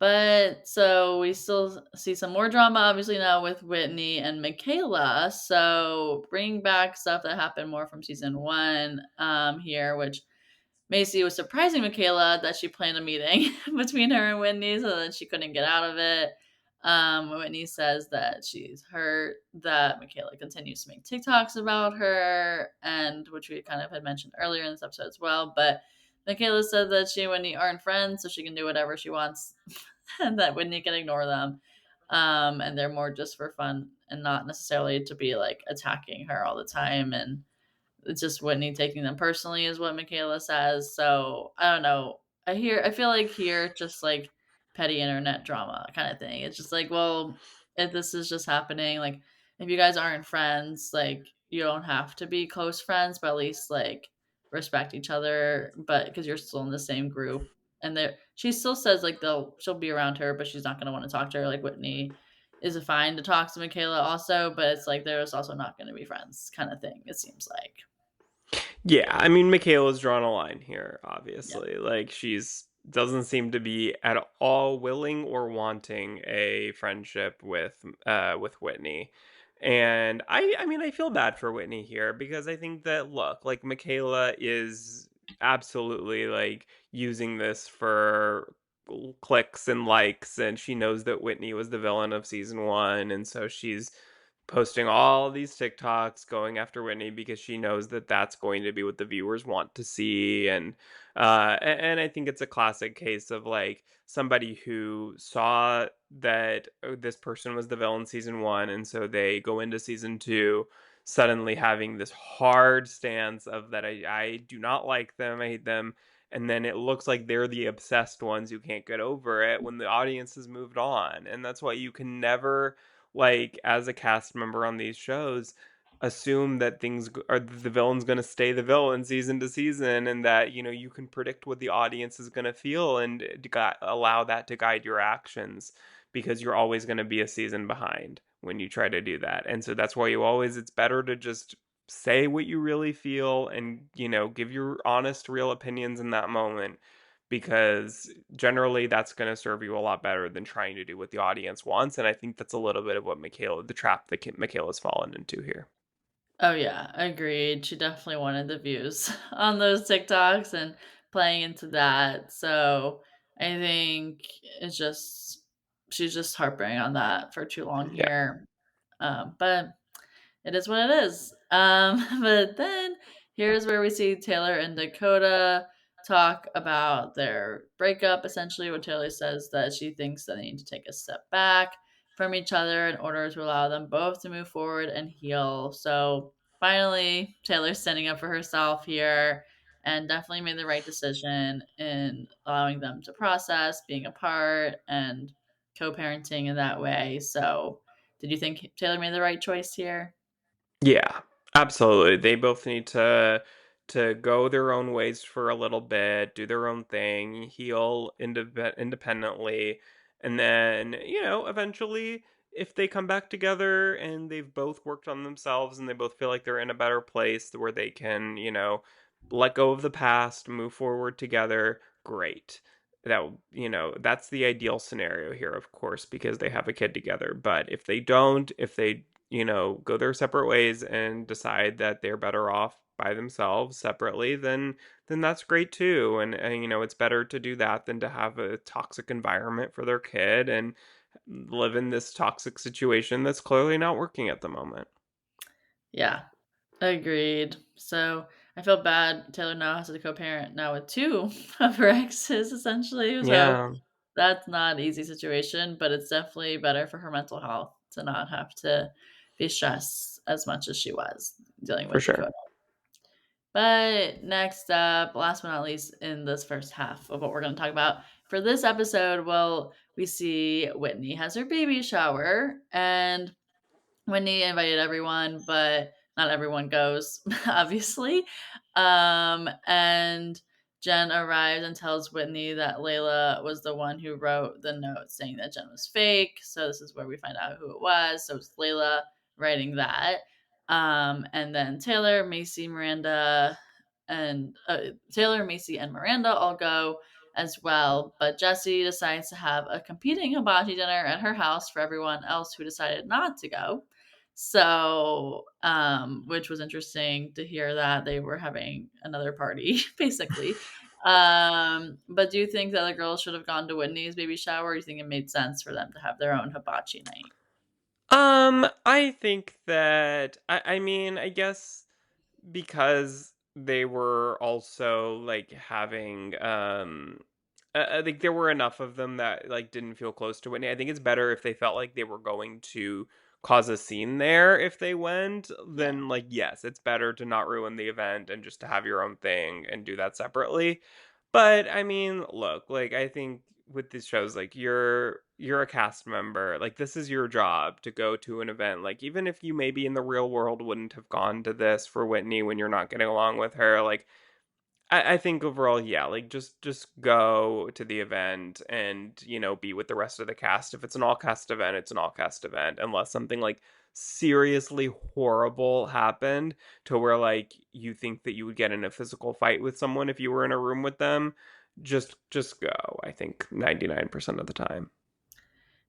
Speaker 2: But so we still see some more drama, obviously now with Whitney and Michaela. So bring back stuff that happened more from season one here, which Macy was surprising Michaela that she planned a meeting between her and Whitney so that she couldn't get out of it. Whitney says that she's hurt that Michaela continues to make TikToks about her, and which we kind of had mentioned earlier in this episode as well. But Michaela said that she and Whitney aren't friends, so she can do whatever she wants, and that Whitney can ignore them. And they're more just for fun and not necessarily to be like attacking her all the time. And it's just Whitney taking them personally is what Michaela says. So I don't know. I feel like here just like petty internet drama kind of thing. It's just like, well, if this is just happening, like if you guys aren't friends, like you don't have to be close friends, but at least like respect each other. But because you're still in the same group, and there she still says like she'll be around her, but she's not gonna want to talk to her. Like Whitney is fine to talk to Michaela also, but it's like there's also not going to be friends kind of thing. It seems like.
Speaker 1: Yeah, I mean, Michaela's drawn a line here,
Speaker 2: Yeah.
Speaker 1: obviously. Like, she's doesn't seem to be at all willing or wanting a friendship with Whitney. And I mean, I feel bad for Whitney here because I think that look, like Michaela is absolutely like using this for clicks and likes, and she knows that Whitney was the villain of season 1, and so she's posting all these TikToks going after Whitney because she knows that that's going to be what the viewers want to see. And I think it's a classic case of like somebody who saw that this person was the villain season 1, and so they go into season 2 suddenly having this hard stance of that I do not like them, I hate them. And then it looks like they're the obsessed ones who can't get over it when the audience has moved on. And that's why you can never, like, as a cast member on these shows, assume that are the villain's going to stay the villain season to season, and that you can predict what the audience is going to feel, and allow that to guide your actions, because you're always going to be a season behind when you try to do that. And so that's why it's better to just say what you really feel, and give your honest real opinions in that moment, because generally that's going to serve you a lot better than trying to do what the audience wants. And I think that's a little bit of what the trap that Michaela's fallen into here.
Speaker 2: Oh yeah, agreed. She definitely wanted the views on those TikToks and playing into that. So I think it's just she's just harping on that for too long
Speaker 1: Yeah.
Speaker 2: here. But it is what it is. But then here's where we see Taylor and Dakota talk about their breakup. Essentially, what Taylor says that she thinks that they need to take a step back from each other in order to allow them both to move forward and heal. So finally, Taylor's standing up for herself here and definitely made the right decision in allowing them to process being apart and co-parenting in that way. So, did you think Taylor made the right choice here?
Speaker 1: Yeah, absolutely. They both need to go their own ways for a little bit, do their own thing, heal independently, and then, eventually, if they come back together and they've both worked on themselves and they both feel like they're in a better place where they can, let go of the past, move forward together, great. that's the ideal scenario here, of course, because they have a kid together. But if they don't, if they, go their separate ways and decide that they're better off by themselves separately, then that's great too. And it's better to do that than to have a toxic environment for their kid and live in this toxic situation that's clearly not working at the moment.
Speaker 2: Yeah, agreed. So I feel bad. Taylor now has to co-parent now with two of her exes, essentially. So
Speaker 1: Yeah,
Speaker 2: that's not an easy situation, but it's definitely better for her mental health to not have to be stressed as much as she was dealing
Speaker 1: for
Speaker 2: with the
Speaker 1: sure.
Speaker 2: code. But next up, last but not least, in this first half of what we're going to talk about for this episode, well, we see Whitney has her baby shower, and Whitney invited everyone, but not everyone goes, obviously. And Jen arrives and tells Whitney that Layla was the one who wrote the note saying that Jen was fake. So this is where we find out who it was. So it's Layla writing that. And then Taylor, Macy, and Miranda all go as well. But Jessie decides to have a competing hibachi dinner at her house for everyone else who decided not to go. So, which was interesting to hear that they were having another party, basically. But do you think that the girls should have gone to Whitney's baby shower? Or do you think it made sense for them to have their own hibachi night?
Speaker 1: I think that I mean, I guess because they were also like having I think there were enough of them that like didn't feel close to Whitney. I think it's better if they felt like they were going to cause a scene there if they went,
Speaker 2: Yeah.
Speaker 1: then like yes, it's better to not ruin the event and just to have your own thing and do that separately. But I mean, look, like I think with these shows, like you're a cast member, like this is your job to go to an event. Like even if you maybe in the real world wouldn't have gone to this for Whitney when you're not getting along with her, like I think overall, yeah, like just go to the event and be with the rest of the cast. If it's an all cast event, it's an all cast event, unless something like seriously horrible happened to where like you think that you would get in a physical fight with someone if you were in a room with them. Just go. I think 99% of the time.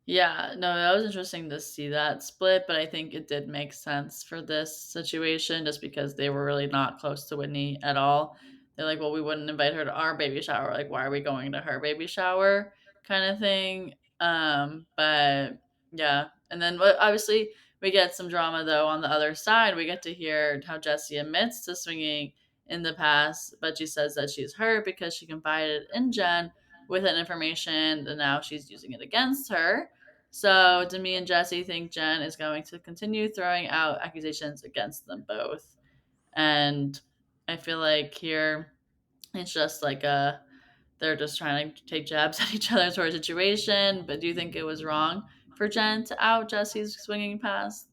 Speaker 2: Yeah, no, that was interesting to see that split, but I think it did make sense for this situation just because they were really not close to Whitney at all. They're like, well, we wouldn't invite her to our baby shower. Like, why are we going to her baby shower? Kind of thing. But yeah. And then obviously we get some drama though on the other side. We get to hear how Jessie admits to swinging in the past, but she says that she's hurt because she confided in Jen with that information and now she's using it against her. So Demi and Jesse think Jen is going to continue throwing out accusations against them both. And I feel like here it's just like they're just trying to take jabs at each other sort of situation. But do you think it was wrong for Jen to out Jesse's swinging pass?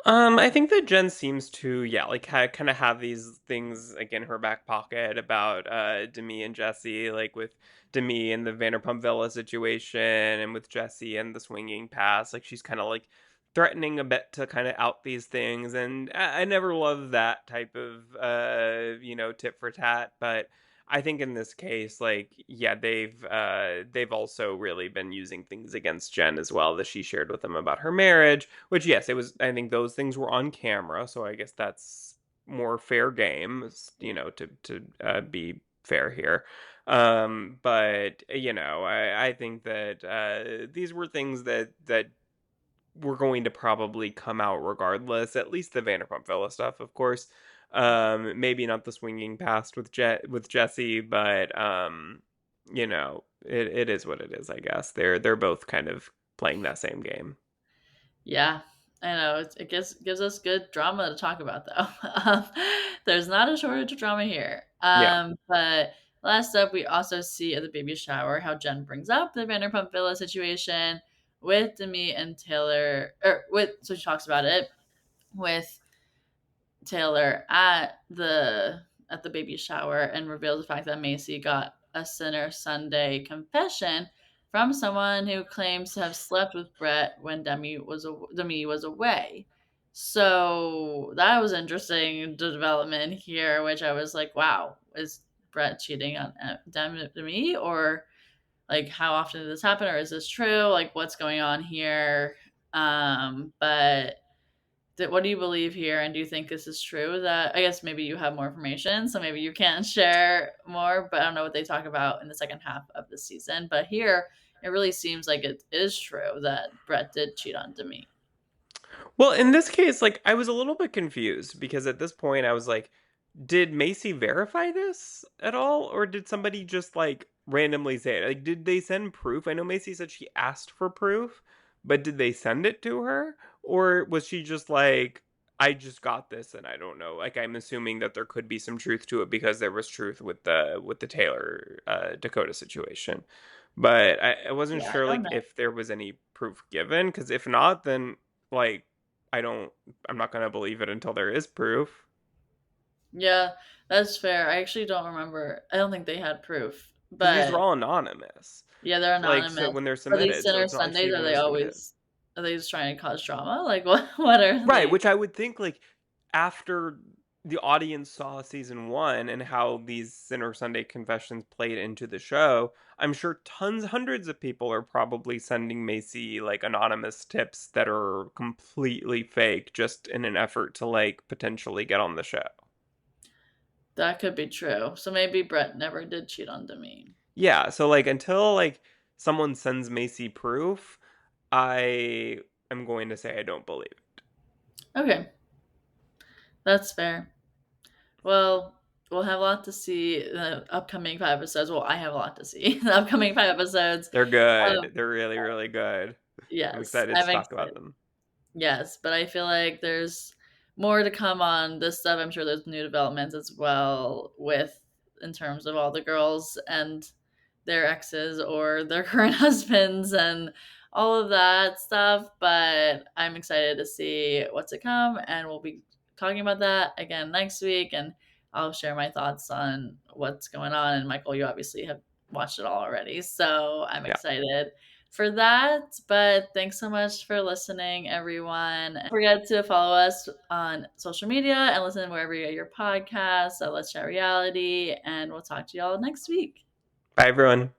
Speaker 1: I think that Jen seems to, yeah, like kind of have these things like in her back pocket about Demi and Jesse, like with Demi and the Vanderpump Villa situation, and with Jesse and the swinging pass. Like she's kind of like threatening a bit to kind of out these things, and I never love that type of tit for tat, but. I think in this case, like, yeah, they've also really been using things against Jen as well that she shared with them about her marriage. Which, yes, it was. I think those things were on camera, so I guess that's more fair game, to be fair here. But I think that these were things that were going to probably come out regardless. At least the Vanderpump Villa stuff, of course. Maybe not the swinging past with Jesse, but it is what it is. I guess they're both kind of playing that same game.
Speaker 2: Yeah, I know. It gives us good drama to talk about, though. There's not a shortage of drama here.
Speaker 1: Yeah.
Speaker 2: But last up, we also see at the baby shower how Jen brings up the Vanderpump Villa situation with Demi and Taylor, so she talks about it with Taylor at the baby shower and reveals the fact that Macy got a Sinner Sunday confession from someone who claims to have slept with Brett when Demi was away. So that was interesting development here, which I was like, wow, is Brett cheating on Demi, or like how often did this happen, or is this true? Like what's going on here? But what do you believe here, and do you think this is true? That I guess maybe you have more information, so maybe you can share more. But I don't know what they talk about in the second half of the season. But here, it really seems like it is true that Brett did cheat on Demi.
Speaker 1: Well, in this case, like I was a little bit confused because at this point I was like, did Macy verify this at all, or did somebody just like randomly say it? Like, did they send proof? I know Macy said she asked for proof, but did they send it to her, or was she just like, I just got this and I don't know? Like, I'm assuming that there could be some truth to it because there was truth with the Taylor Dakota situation, but I wasn't
Speaker 2: Yeah, I
Speaker 1: sure
Speaker 2: don't
Speaker 1: like
Speaker 2: know.
Speaker 1: if there was any proof given, because if not, then like I don't I'm not gonna believe it until there is proof.
Speaker 2: Yeah, that's fair. I actually don't remember. I don't think they had proof,
Speaker 1: Because these are
Speaker 2: but
Speaker 1: all anonymous.
Speaker 2: yeah, they're
Speaker 1: Like so
Speaker 2: anonymous.
Speaker 1: when they're
Speaker 2: Are these
Speaker 1: submitted, so
Speaker 2: Sinner
Speaker 1: it's not like she
Speaker 2: Sundays?
Speaker 1: even knows who it is.
Speaker 2: Are they just trying to cause drama? Like what are
Speaker 1: Right,
Speaker 2: they?
Speaker 1: which I would think like after the audience saw season one and how these Sinner Sunday confessions played into the show, I'm sure tons, hundreds of people are probably sending Macy like anonymous tips that are completely fake just in an effort to like potentially get on the show.
Speaker 2: That could be true. So maybe Brett never did cheat on Demi.
Speaker 1: Yeah, so like until like someone sends Macy proof, I am going to say I don't believe it.
Speaker 2: Okay, that's fair. Well, we'll have a lot to see in the upcoming 5 episodes. Well, I have a lot to see in the upcoming 5 episodes.
Speaker 1: They're
Speaker 2: Um,
Speaker 1: good. They're really, really good. I'm
Speaker 2: yes,
Speaker 1: excited to
Speaker 2: I'm
Speaker 1: talk about
Speaker 2: excited.
Speaker 1: them.
Speaker 2: Yes, but I feel like there's more to come on this stuff. I'm sure there's new developments as well with in terms of all the girls and their exes or their current husbands and all of that stuff. But I'm excited to see what's to come, and we'll be talking about that again next week. And I'll share my thoughts on what's going on. And Michael, you obviously have watched it all already, so I'm
Speaker 1: Yeah.
Speaker 2: excited for that. But thanks so much for listening, everyone. Don't forget to follow us on social media and listen wherever you get your podcasts. So Let's Chat Reality, and we'll talk to y'all next week.
Speaker 1: Bye, everyone.